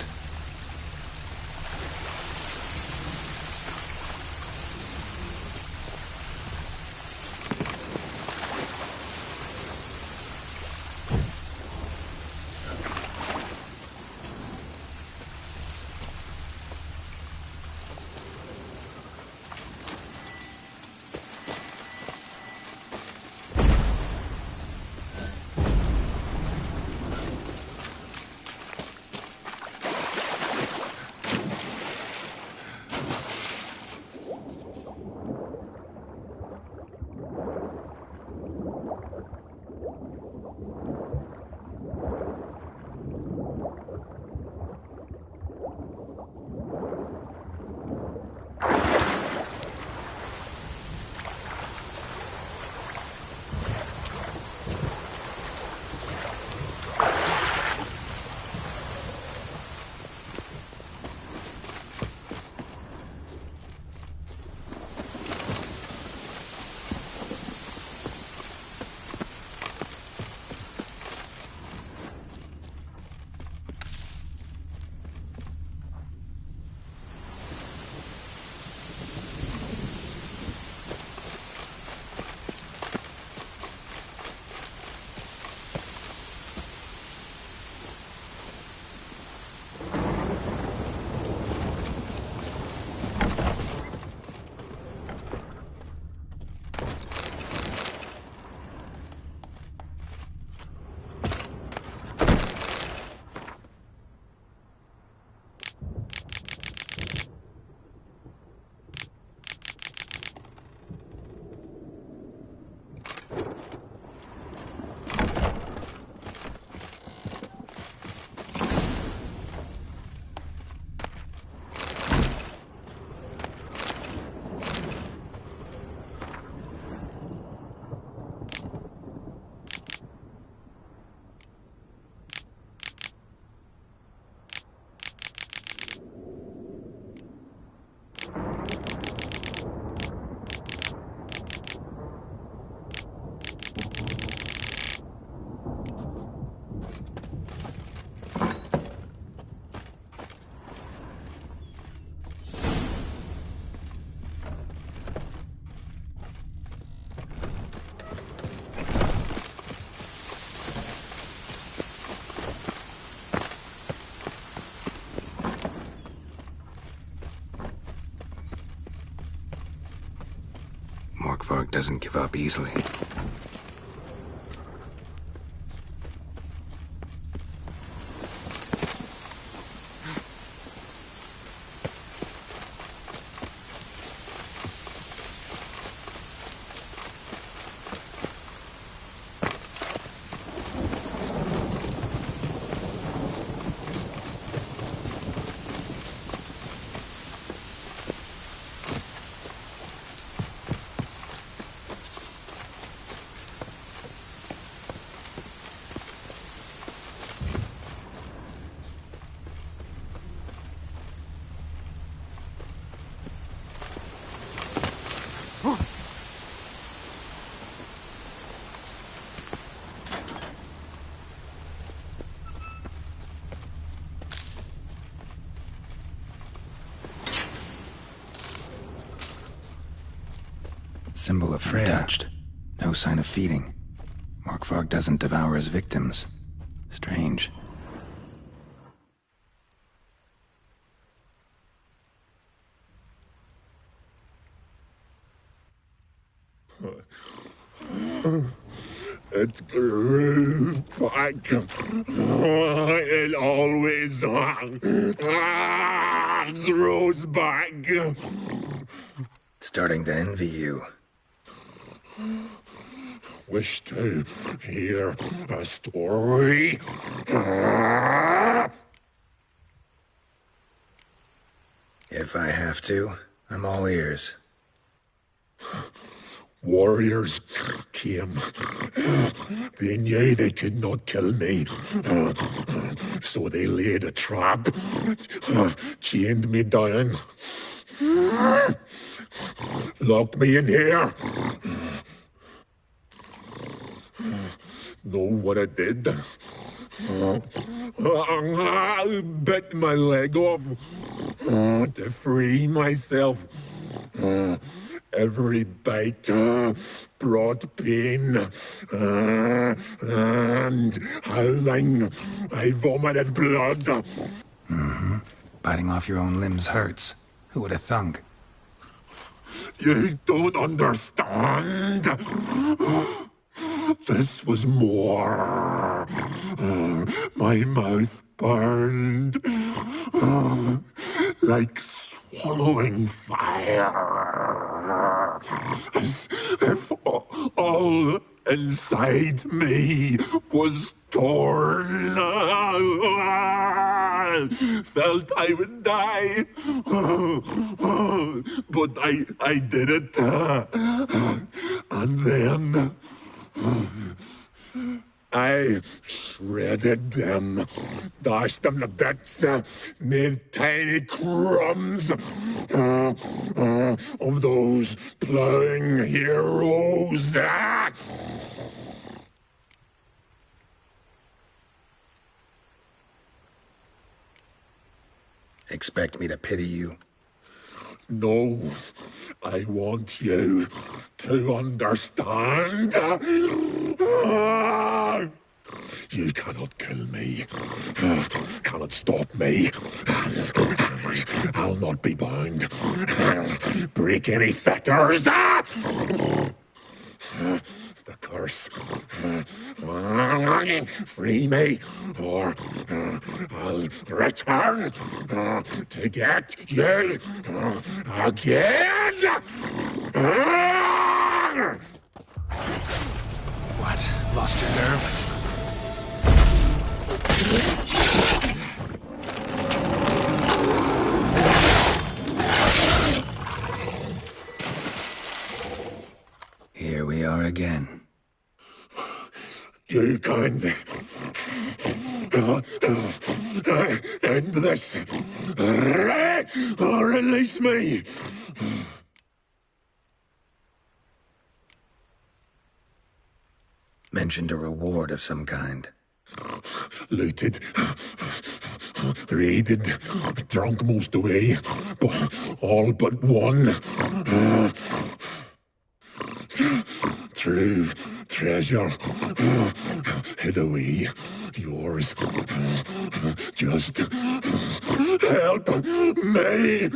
Morkvarg doesn't give up easily. Symbol of Freya. Untouched. No sign of feeding. Morkvarg doesn't devour his victims. Strange. It grew back. It always grows back. Starting to envy you. Wish to hear a story? If I have to, I'm all ears. Warriors came. They knew they could not kill me. So they laid a trap, chained me down, locked me in here. Know what I did? I bit my leg off to free myself. Every bite brought pain, and howling, I vomited blood. Mm-hmm. Biting off your own limbs hurts. Who would have thunk? You don't understand. This was more. My mouth burned like swallowing fire, as if all inside me was torn. Felt I would die, but I did it, and then I shredded them, dashed them to bits, made tiny crumbs of those plowing heroes. Expect me to pity you? No, I want you to understand. You cannot kill me, cannot stop me. I'll not be bound. Break any fetters. The curse. Free me, or I'll return to get you again. What? Lost your nerve? Here we are again. You can end this. Release me. Mentioned a reward of some kind. Looted, raided, drunk most away, but all but one. True treasure hid away. Yours. Just help me.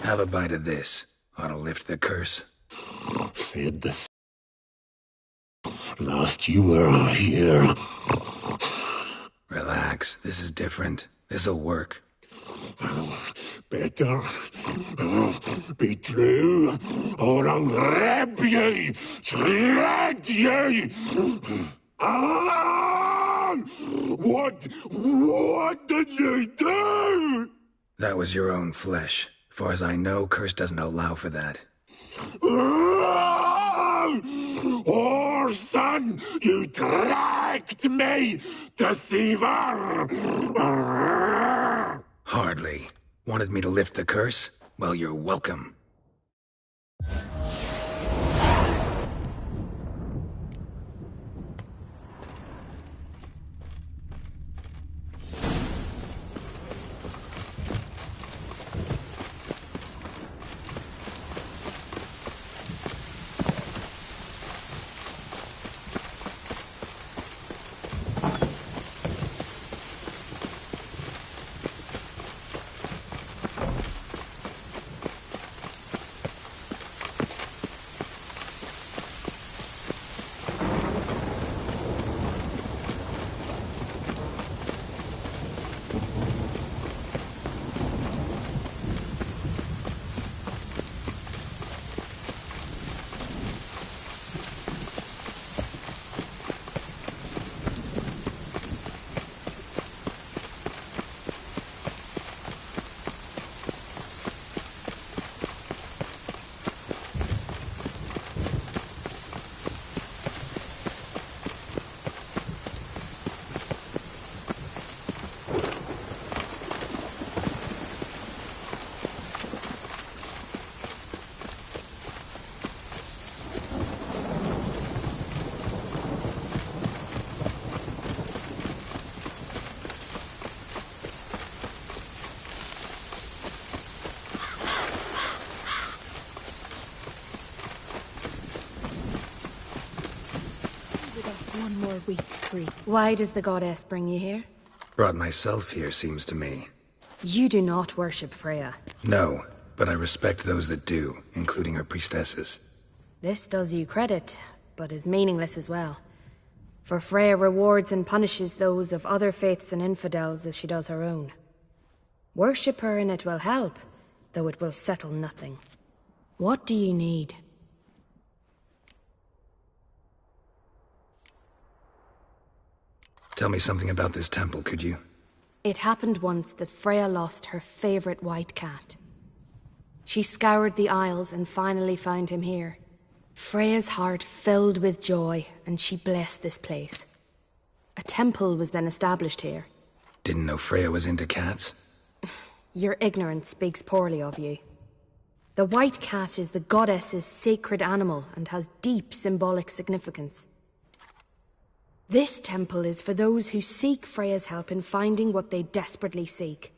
Have a bite of this. Ought to lift the curse. Said the last you were here. Relax. This is different. This'll work. Better be true, or I'll grab you, shred you. Ah! What did you do? That was your own flesh. Far as I know, curse doesn't allow for that. Orson, you tracked me, deceiver! Hardly. Wanted me to lift the curse? Well, you're welcome. One more week free. Why does the goddess bring you here? Brought myself here, seems to me. You do not worship Freya. No, but I respect those that do, including her priestesses. This does you credit, but is meaningless as well. For Freya rewards and punishes those of other faiths and infidels as she does her own. Worship her and it will help, though it will settle nothing. What do you need? Tell me something about this temple, could you? It happened once that Freya lost her favorite white cat. She scoured the Isles and finally found him here. Freya's heart filled with joy, and she blessed this place. A temple was then established here. Didn't know Freya was into cats? Your ignorance speaks poorly of you. The white cat is the goddess's sacred animal and has deep symbolic significance. This temple is for those who seek Freya's help in finding what they desperately seek.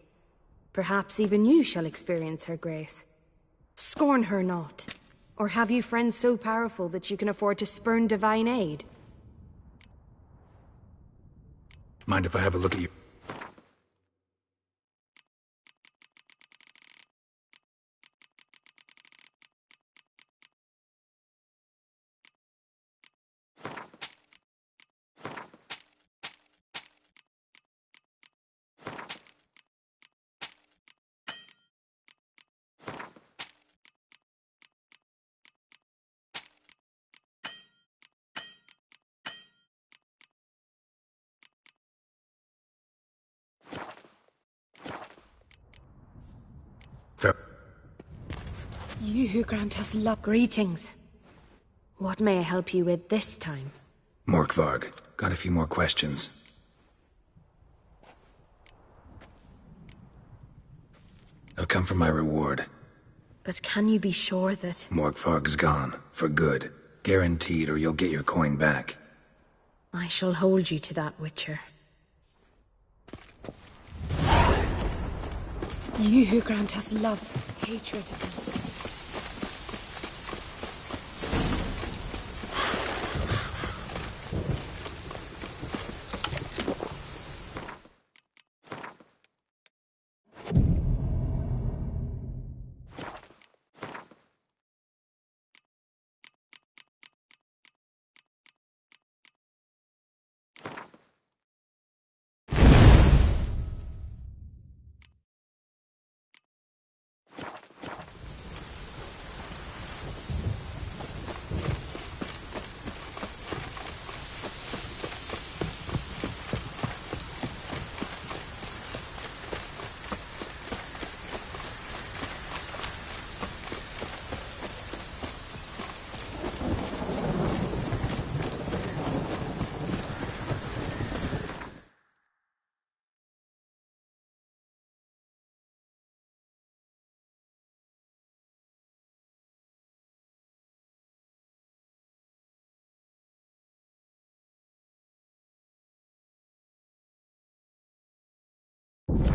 Perhaps even you shall experience her grace. Scorn her not. Or have you friends so powerful that you can afford to spurn divine aid? Mind if I have a look at you? You who grant us luck, greetings. What may I help you with this time? Morkvarg, got a few more questions. I've come for my reward. But can you be sure that... Morkvarg's gone, for good. Guaranteed, or you'll get your coin back. I shall hold you to that, Witcher. You who grant us love, hatred against me.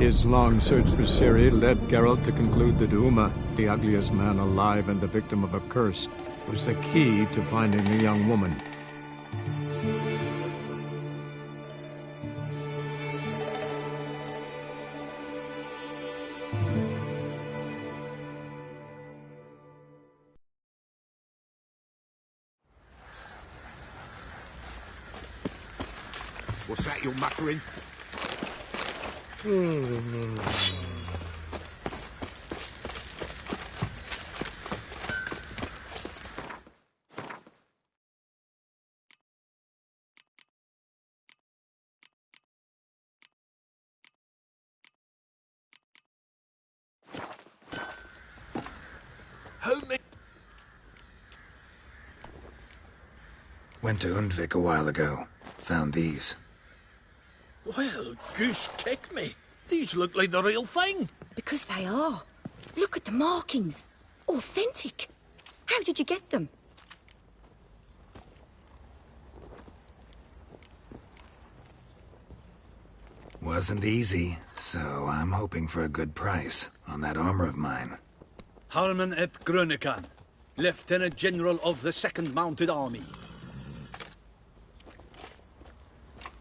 His long search for Ciri led Geralt to conclude that Uma, the ugliest man alive and the victim of a curse, was the key to finding the young woman. What's that you're muttering? Went to Undvik a while ago. Found these. Well, goose kick me. These look like the real thing. Because they are. Look at the markings. Authentic. How did you get them? Wasn't easy, so I'm hoping for a good price on that armor of mine. Harman ep Grönekan, Lieutenant General of the 2nd Mounted Army.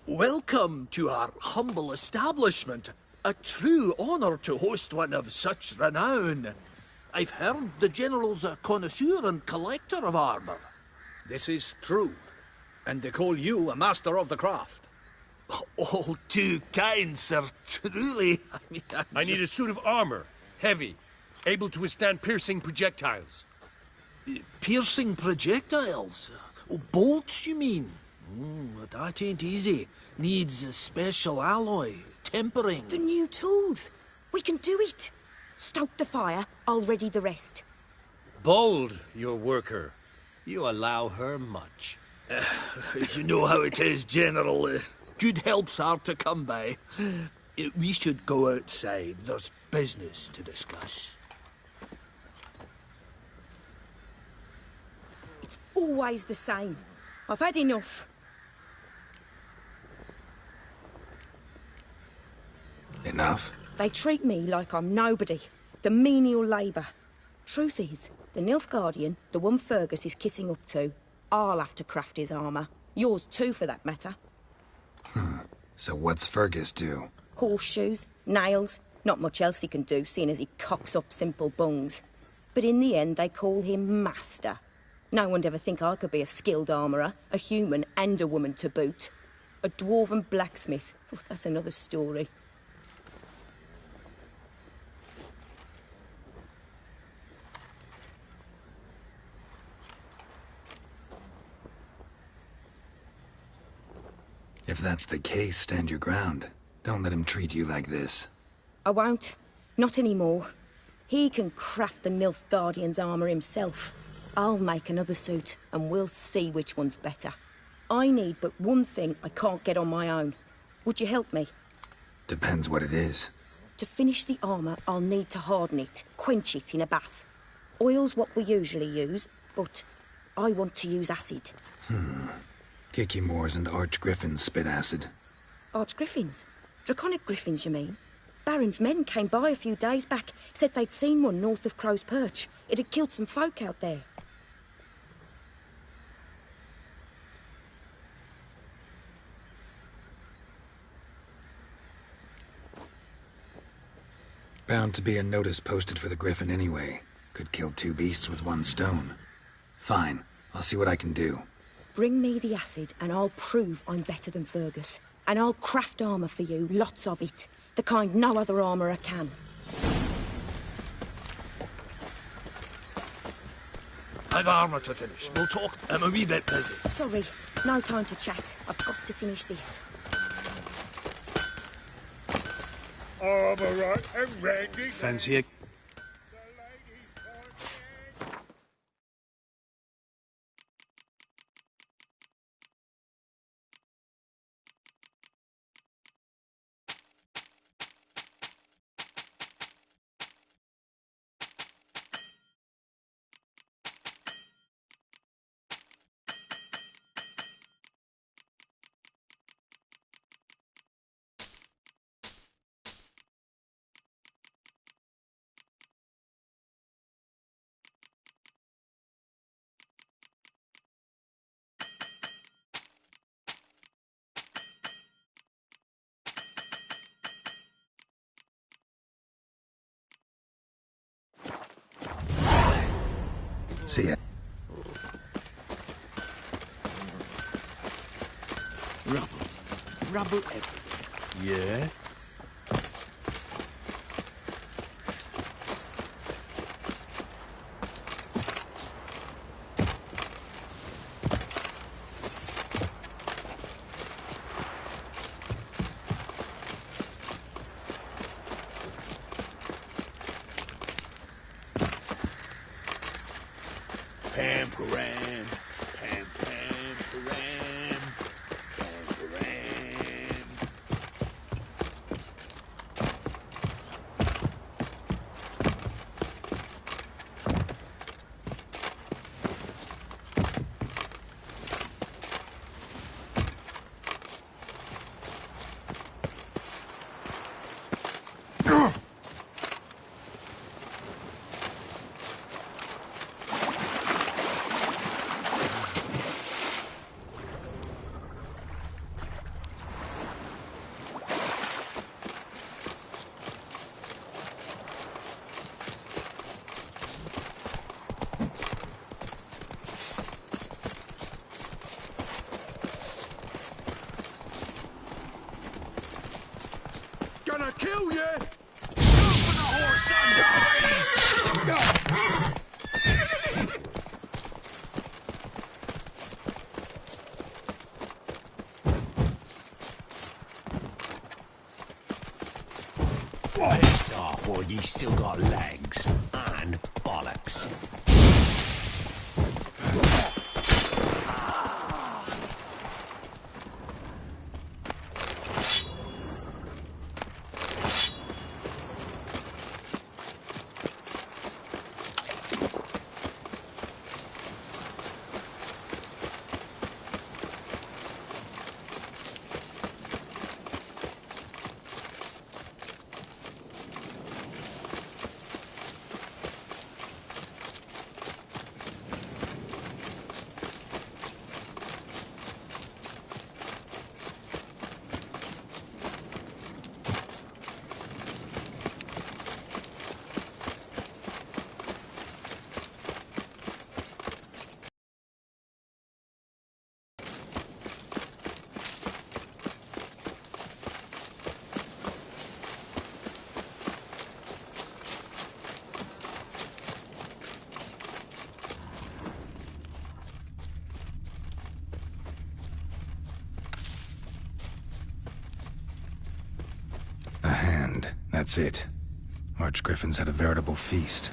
Welcome to our humble establishment. A true honor to host one of such renown. I've heard the General's a connoisseur and collector of armor. This is true, and they call you a master of the craft. All too kind, sir. Truly, I need a suit of armor. Heavy. Able to withstand piercing projectiles. Piercing projectiles? Oh, bolts, you mean? That ain't easy. Needs a special alloy, tempering. The new tools. We can do it. Stoke the fire, I'll ready the rest. Bold, your worker. You allow her much. You know how it is, General. Good help's hard to come by. We should go outside. There's business to discuss. It's always the same. I've had enough. Enough? They treat me like I'm nobody. The menial labour. Truth is, the Nilfgaardian, the one Fergus is kissing up to, I'll have to craft his armour. Yours too, for that matter. So what's Fergus do? Horseshoes, nails, not much else he can do, seeing as he cocks up simple bungs. But in the end, they call him Master. No one'd ever think I could be a skilled armourer, a human and a woman to boot. A dwarven blacksmith, that's another story. If that's the case, stand your ground. Don't let him treat you like this. I won't. Not anymore. He can craft the Nilfgaardian's armour himself. I'll make another suit, and we'll see which one's better. I need but one thing I can't get on my own. Would you help me? Depends what it is. To finish the armour, I'll need to harden it, quench it in a bath. Oil's what we usually use, but I want to use acid. Kicky Moors and Archgriffins spit acid. Archgriffins? Draconic griffins, you mean? Baron's men came by a few days back, said they'd seen one north of Crow's Perch. It had killed some folk out there. Bound to be a notice posted for the Griffin anyway. Could kill two beasts with one stone. Fine, I'll see what I can do. Bring me the acid and I'll prove I'm better than Fergus. And I'll craft armour for you, lots of it. The kind no other armourer can. I've armour to finish. We'll talk. I'm a wee bit busy. Sorry, no time to chat. I've got to finish this. Armour and ready. Fancy a See ya. Rubble everywhere. Yeah? Pam-param, pam-pam-param, pam-param. Gonna kill you! Go for the whore's eyes! Piss off, or ye still got legs and bollocks. A hand. That's it. Archgriffins had a veritable feast.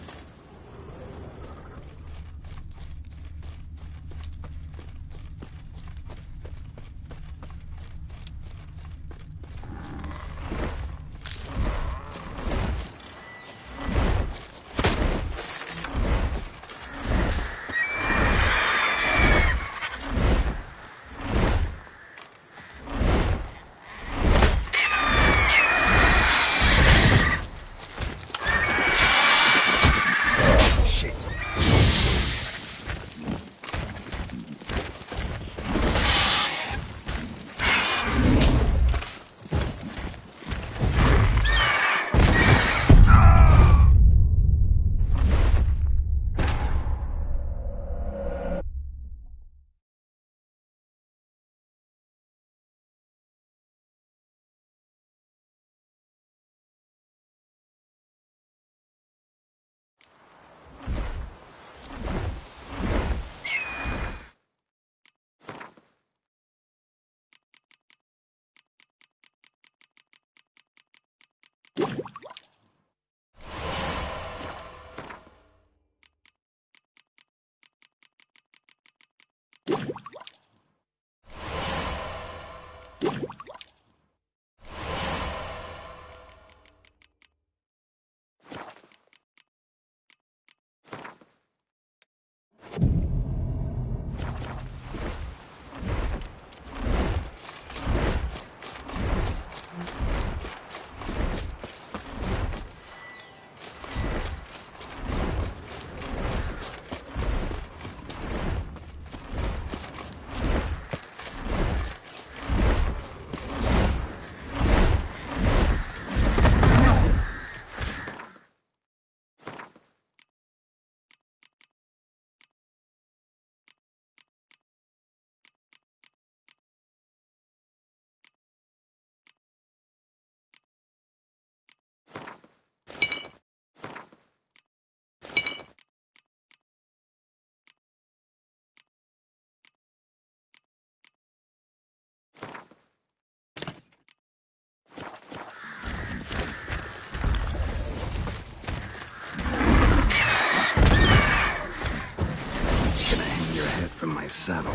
saddle.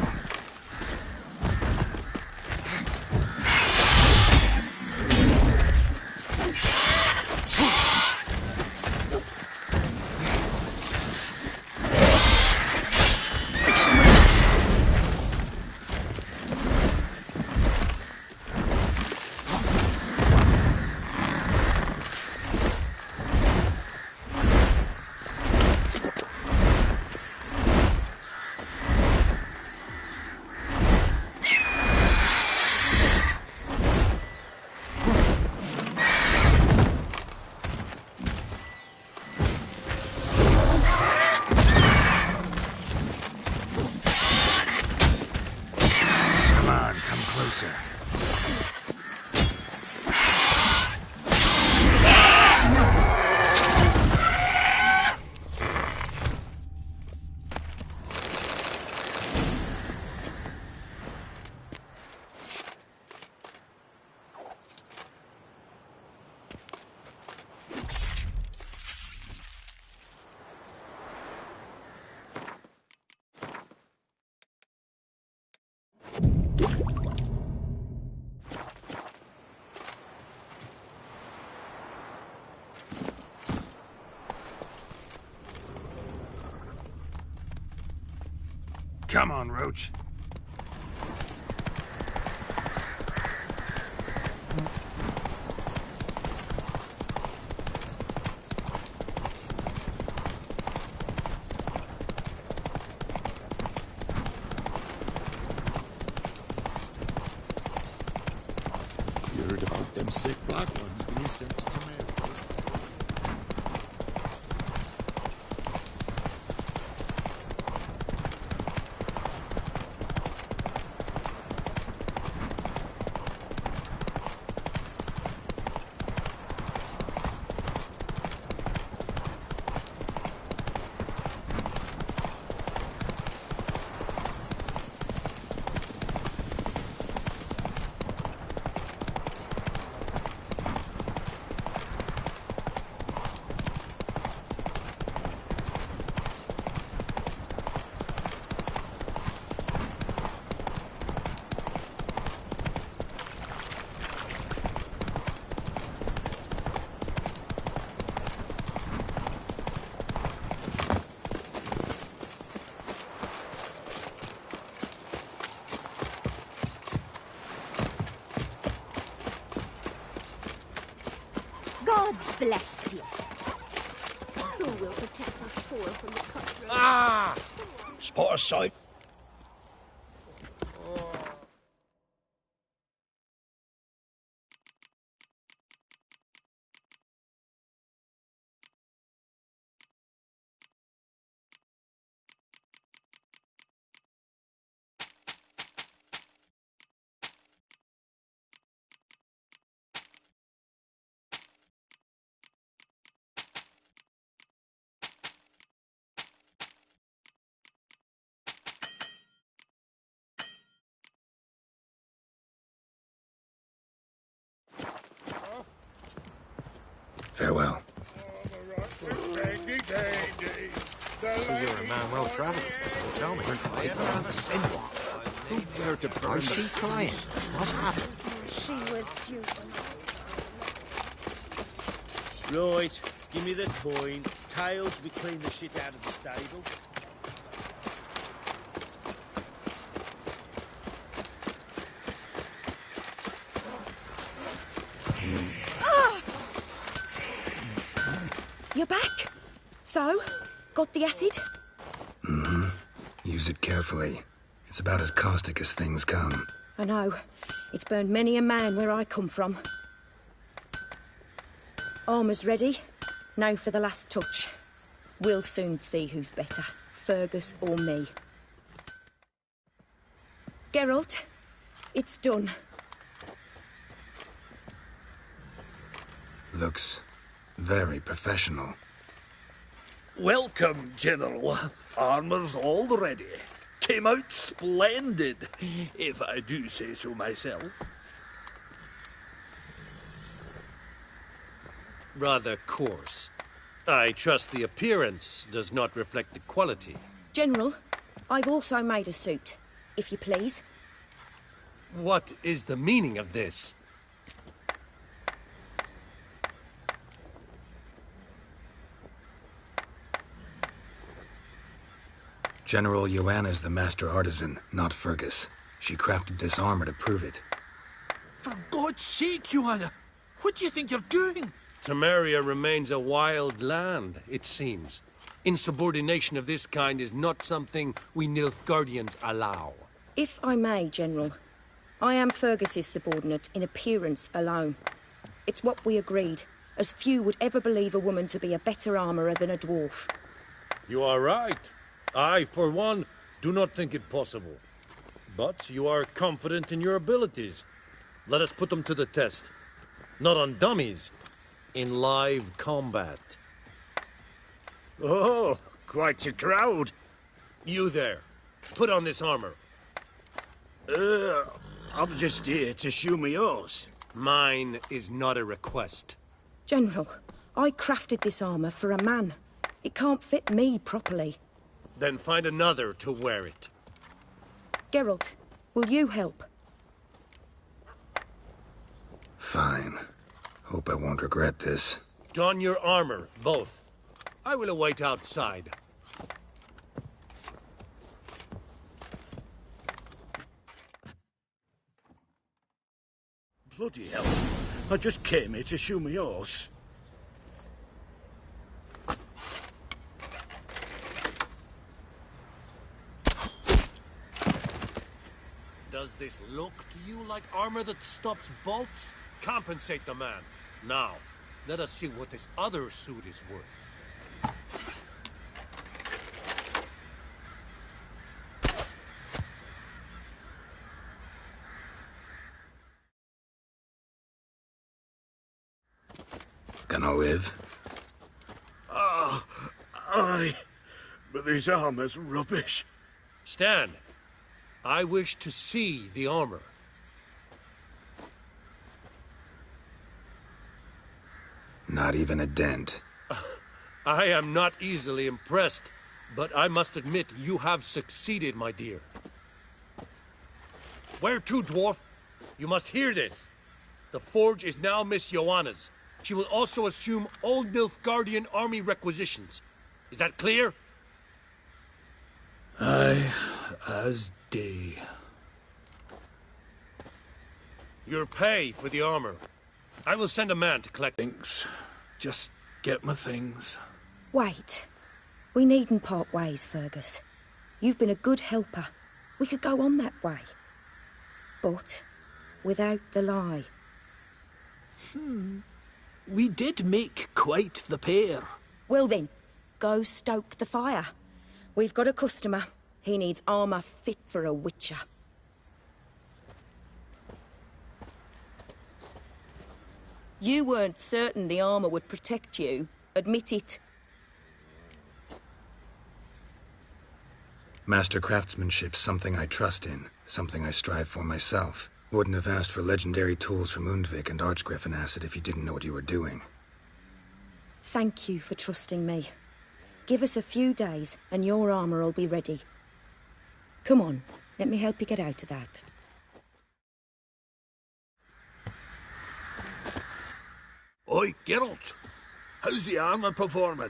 Come on, Roach. You heard about them sick black ones being sent to Tomato? Gods bless you. Who will protect us poor from the cutthroats? Ah! Spot a sight. Farewell. So you're a man well travelled. So tell me, I ever have a sin one? Who dared to burn? Is she crying? What's happened? She was due. Right, give me the coin. Tails, we clean the shit out of the stable. You're back? So? Got the acid? Mm-hmm. Use it carefully. It's about as caustic as things come. I know. It's burned many a man where I come from. Armour's ready. Now for the last touch. We'll soon see who's better, Fergus or me. Geralt, it's done. Looks very professional. Welcome, General. Armour's all ready. Came out splendid, if I do say so myself. Rather coarse. I trust the appearance does not reflect the quality. General, I've also made a suit. if you please. What is the meaning of this? General Joanna is the master artisan, not Fergus. She crafted this armor to prove it. For God's sake, Joanna! What do you think you're doing? Temeria remains a wild land, it seems. Insubordination of this kind is not something we Nilfgaardians allow. If I may, General, I am Fergus's subordinate in appearance alone. It's what we agreed, as few would ever believe a woman to be a better armourer than a dwarf. You are right. I, for one, do not think it possible. But you are confident in your abilities. Let us put them to the test. Not on dummies, in live combat. Oh, quite a crowd. You there, put on this armor. I'm just here to show me yours. Mine is not a request. General, I crafted this armour for a man. It can't fit me properly. Then find another to wear it. Geralt, will you help? Fine. Hope I won't regret this. Don your armor, both. I will await outside. Bloody hell. I just came here to show me yours. Does this look to you like armor that stops bolts? Compensate the man. Now, let us see what this other suit is worth. Gonna live? Aye. But this armor's rubbish. Stand. I wish to see the armor. Not even a dent. I am not easily impressed, but I must admit you have succeeded, my dear. Where to, dwarf? You must hear this. The forge is now Miss Joanna's. She will also assume all Nilfgaardian army requisitions. Is that clear? Aye, as day. Your pay for the armor. I will send a man to collect... Thanks. Just get my things. Wait. We needn't part ways, Fergus. You've been a good helper. We could go on that way. But without the lie. We did make quite the pair. Well then, go stoke the fire. We've got a customer. He needs armour fit for a witcher. You weren't certain the armour would protect you. Admit it. Master craftsmanship's something I trust in, something I strive for myself. Wouldn't have asked for legendary tools from Undvik and Archgriffin Acid if you didn't know what you were doing. Thank you for trusting me. Give us a few days and your armour will be ready. Come on, let me help you get out of that. Oi, Geralt. How's the armour performing?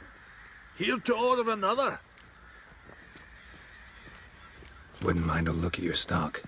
Here to order another? Wouldn't mind a look at your stock.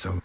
So...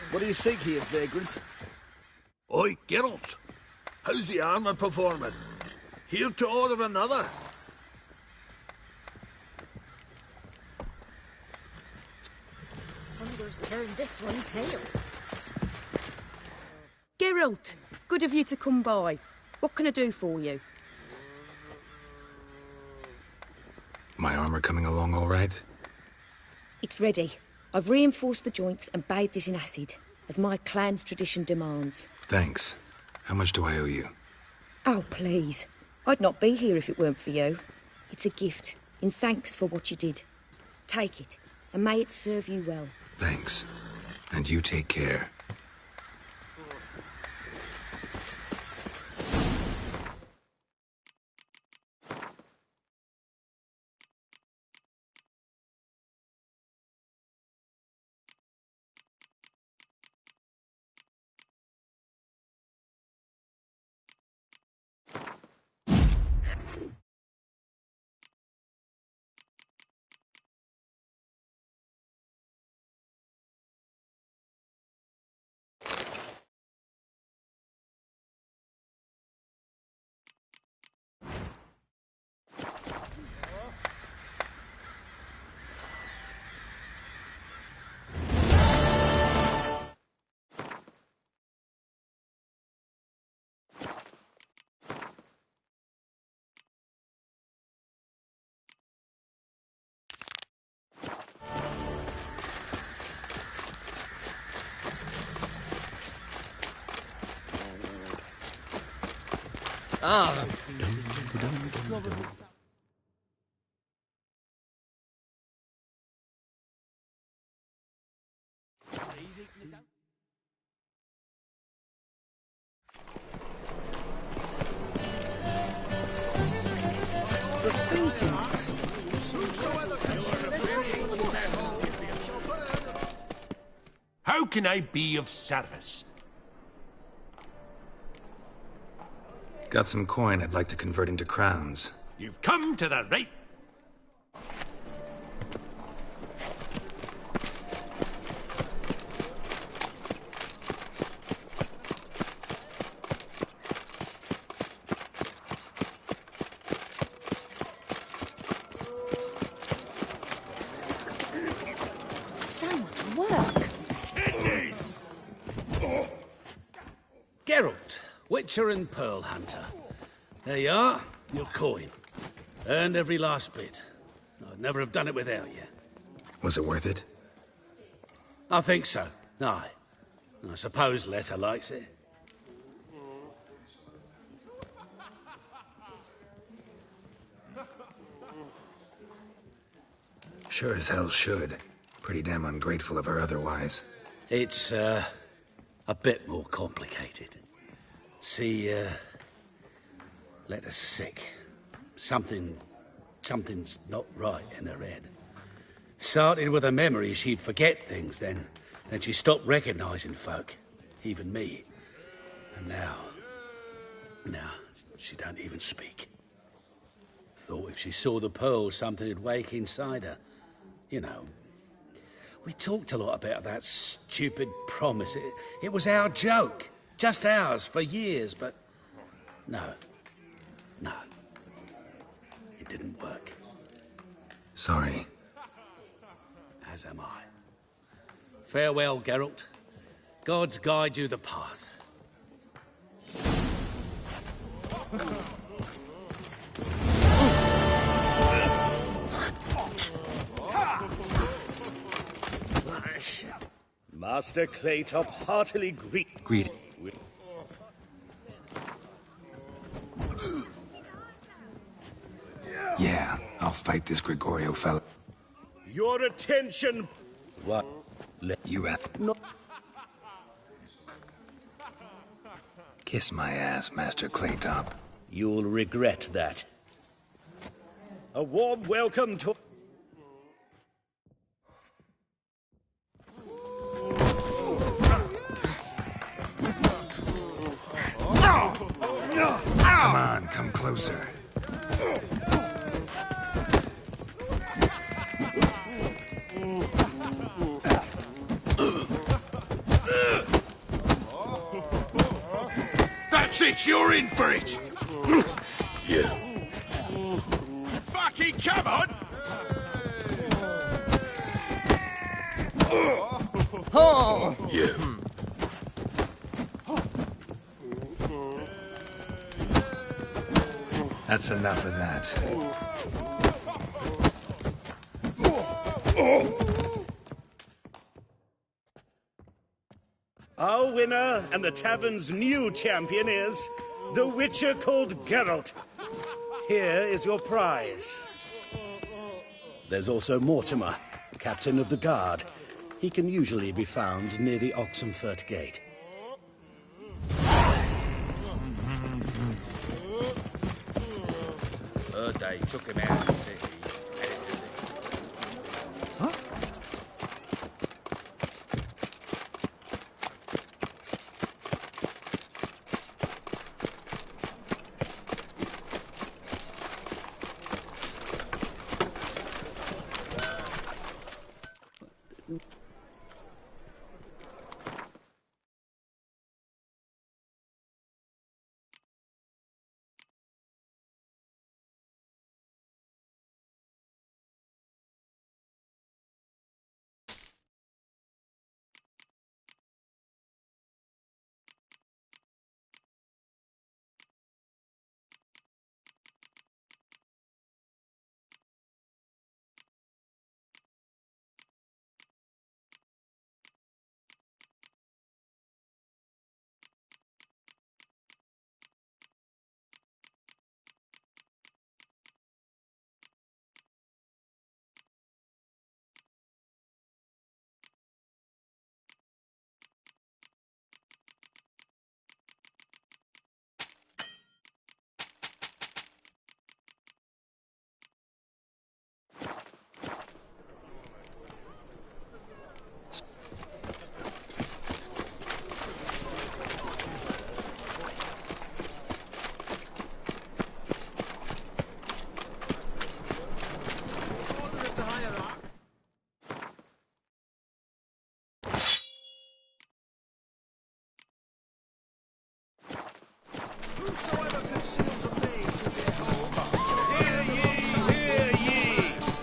What do you seek here, vagrant? Oi, Geralt. How's the armor performing? Here to order another? Hunger's turned this one pale. Geralt, good of you to come by. What can I do for you? My armor coming along all right? It's ready. I've reinforced the joints and bathed it in acid, as my clan's tradition demands. Thanks. How much do I owe you? Oh, please. I'd not be here if it weren't for you. It's a gift, in thanks for what you did. Take it, and may it serve you well. Thanks. And you take care. Ah. How can I be of service? Got some coin I'd like to convert into crowns. You've come to the right... So much work. Geralt, Witcher and Pearl Hunter. There you are, your coin. Earned every last bit. I'd never have done it without you. Was it worth it? I think so. Aye. I suppose Letta likes it. Sure as hell should. Pretty damn ungrateful of her otherwise. It's, a bit more complicated. See, Letta's sick. Something's not right in her head. Started with a memory she'd forget things, then she stopped recognising folk, even me. And now she don't even speak. Thought if she saw the pearl, something'd wake inside her. You know, we talked a lot about that stupid promise. It was our joke. Just ours for years, but no. It didn't work. Sorry. As am I. Farewell, Geralt. Gods guide you the path. Master Claytop heartily greet. Yeah, I'll fight this Gregorio fella. Your attention! What? You have... No. Kiss my ass, Master Claytop. You'll regret that. A warm welcome to... Come on, come closer. That's it, you're in for it! Yeah. Fucking come on! Yeah. That's enough of that. Our winner and the tavern's new champion is the Witcher called Geralt. Here is your prize. There's also Mortimer, captain of the guard. He can usually be found near the Oxenfurt Gate. They took him out of the city.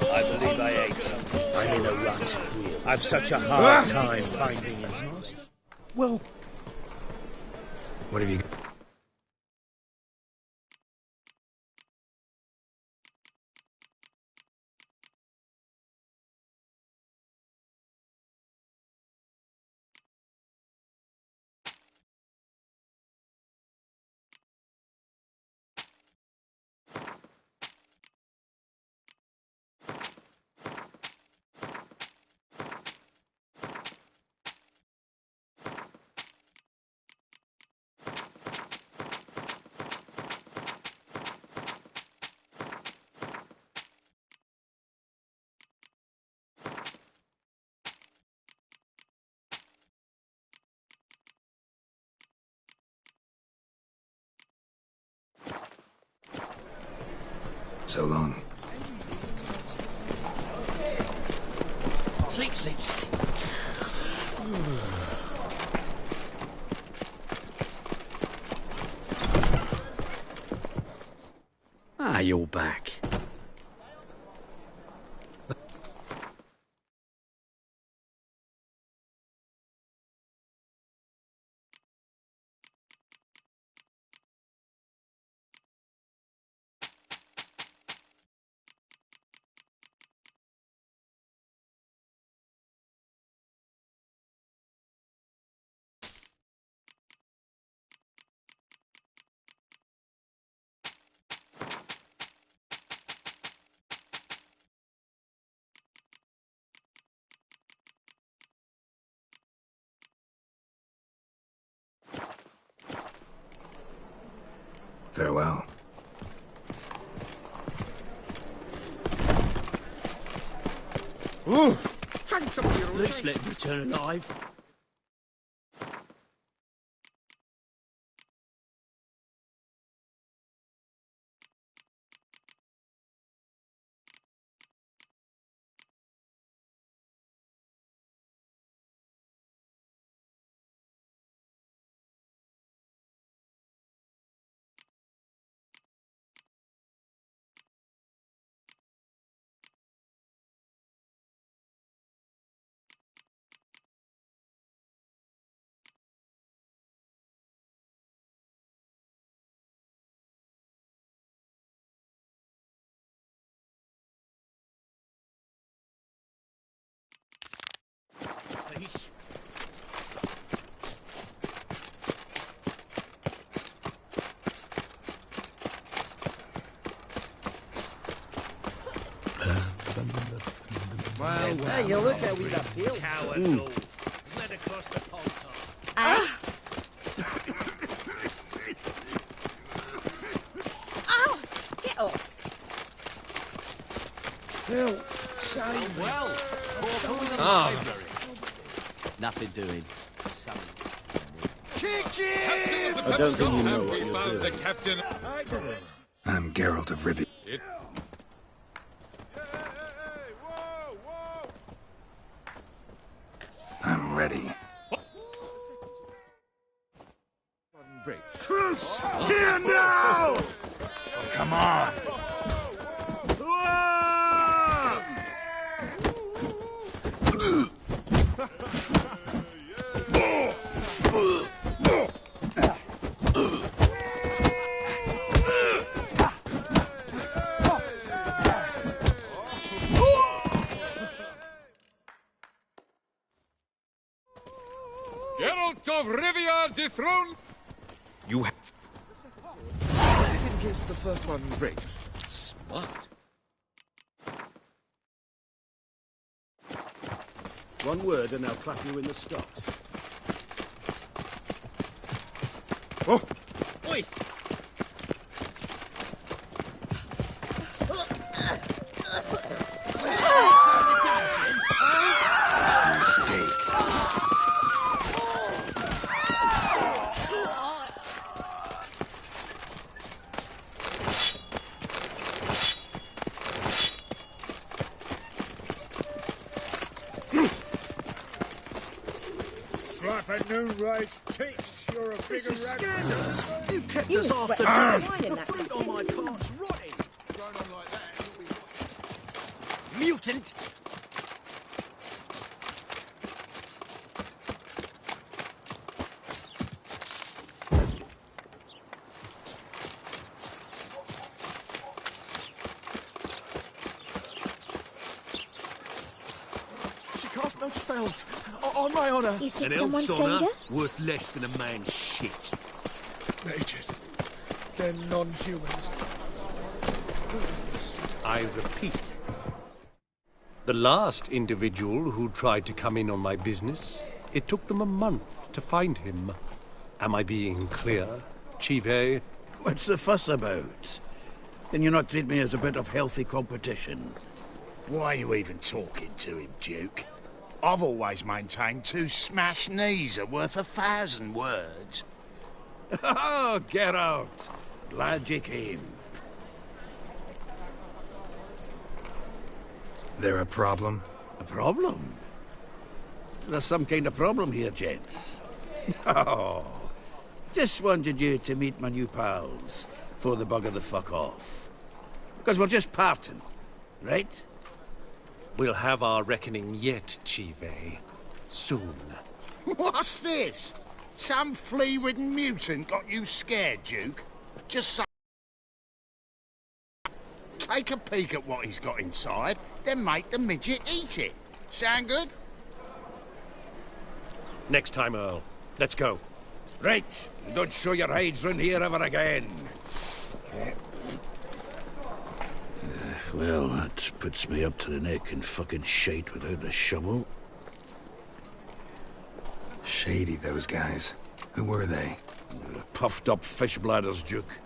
I believe I ate something. I'm in a rut. I've such a hard time finding it. Well... What have you... So long. Sleep, sleep, sleep. Ah, you're back. Farewell. Ooh! Find some of your own. Let's let him return alive. Peace. Well, hey, you look how we got peeled. Cowards all. Fled across the pond. Ow! Get off! Well, say well. Oh. Nothing doing. I don't think you know what you're doing. Captain. I'm Geralt of Rivia. I'm ready. Truce! Here now! Oh, come on. Geralt of Rivia dethroned. You have. Is it in case the first one breaks? Smart. One word and I'll clap you in the stocks. Oh! Oi! New rice takes. You're a bigger Scandalous! You kept You us were off the sweating dirt. this wine in The that fruit tub. on my part's rotting. going on like that. You'll be... Mutant! She cast no spells. On my honour. You seek An someone, elf's honour stranger? worth less than a man's shit. Mages. They're non-humans. I repeat. The last individual who tried to come in on my business, it took them a month to find him. Am I being clear, Chive? What's the fuss about? Can you not treat me as a bit of healthy competition? Why are you even talking to him, Duke? I've always maintained 2 smashed knees are worth 1,000 words. Oh, Geralt! Glad you came. There a problem? A problem? There's some kind of problem here, gents. Oh, just wanted you to meet my new pals before they bugger the fuck off. Because we're just parting, right? We'll have our reckoning yet, Chive. Soon. What's this? Some flea-ridden mutant got you scared, Duke? Just say... Take a peek at what he's got inside, then make the midget eat it. Sound good? Next time, Earl. Let's go. Right, don't show your hides round here ever again. Well, that puts me up to the neck in fucking shite without a shovel. Shady, those guys. Who were they? Puffed up fish bladders, Duke.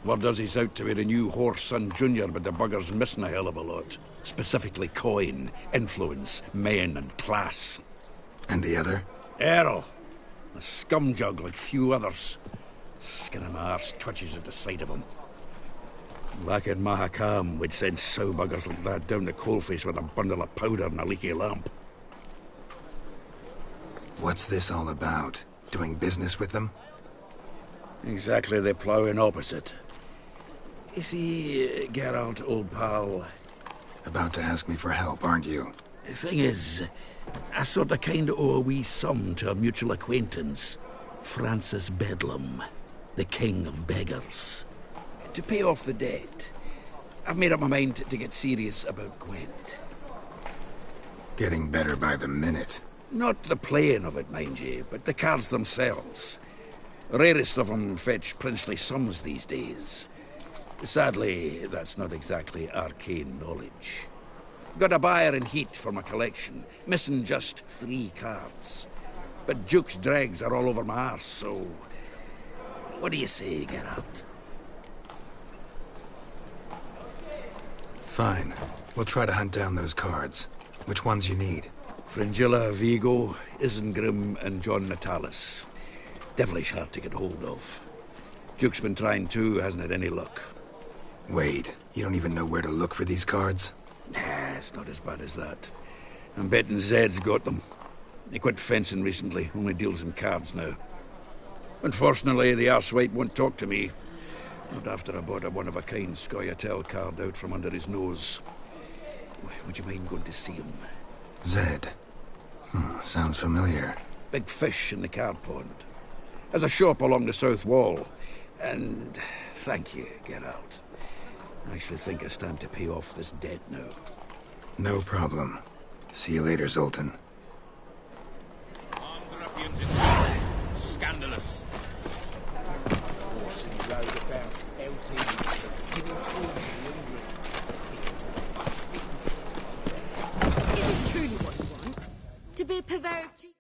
Word does he's out to be the new Whoreson Jr., but the bugger's missing a hell of a lot. Specifically coin, influence, men, and class. And the other? Errol. A scumjug like few others. Skin of my arse twitches at the sight of him. Back in Mahakam, we'd send sow buggers like that down the coalface with a bundle of powder and a leaky lamp. What's this all about? Doing business with them? Exactly the ploughing opposite. You see, Geralt, old pal... About to ask me for help, aren't you? The thing is, I sort of kinda owe a wee sum to a mutual acquaintance. Francis Bedlam, the king of beggars. To pay off the debt, I've made up my mind to get serious about Gwent. Getting better by the minute. Not the playing of it, mind ye, but the cards themselves. Rarest of them fetch princely sums these days. Sadly, that's not exactly arcane knowledge. Got a buyer in heat for my collection, missing just 3 cards. But Duke's dregs are all over my arse, so... What do you say, Geralt? Fine. We'll try to hunt down those cards. Which ones you need? Fringilla, Vigo, Isengrim, and John Natalis. Devilish hard to get hold of. Duke's been trying too, hasn't had any luck. Wait, you don't even know where to look for these cards? Nah, it's not as bad as that. I'm betting Zed's got them. He quit fencing recently, only deals in cards now. Unfortunately, the arsewite won't talk to me. Not after I bought a one-of-a-kind Scoia'tael card out from under his nose. Would you mind going to see him? Zed. Sounds familiar. Big fish in the card pond. Has a shop along the south wall. And thank you, Geralt. I actually think I stand to pay off this debt now. No problem. See you later, Zoltan. Scandalous. Horsey rode about, helping, giving food to the hungry. Is it truly what you want? To be perverted?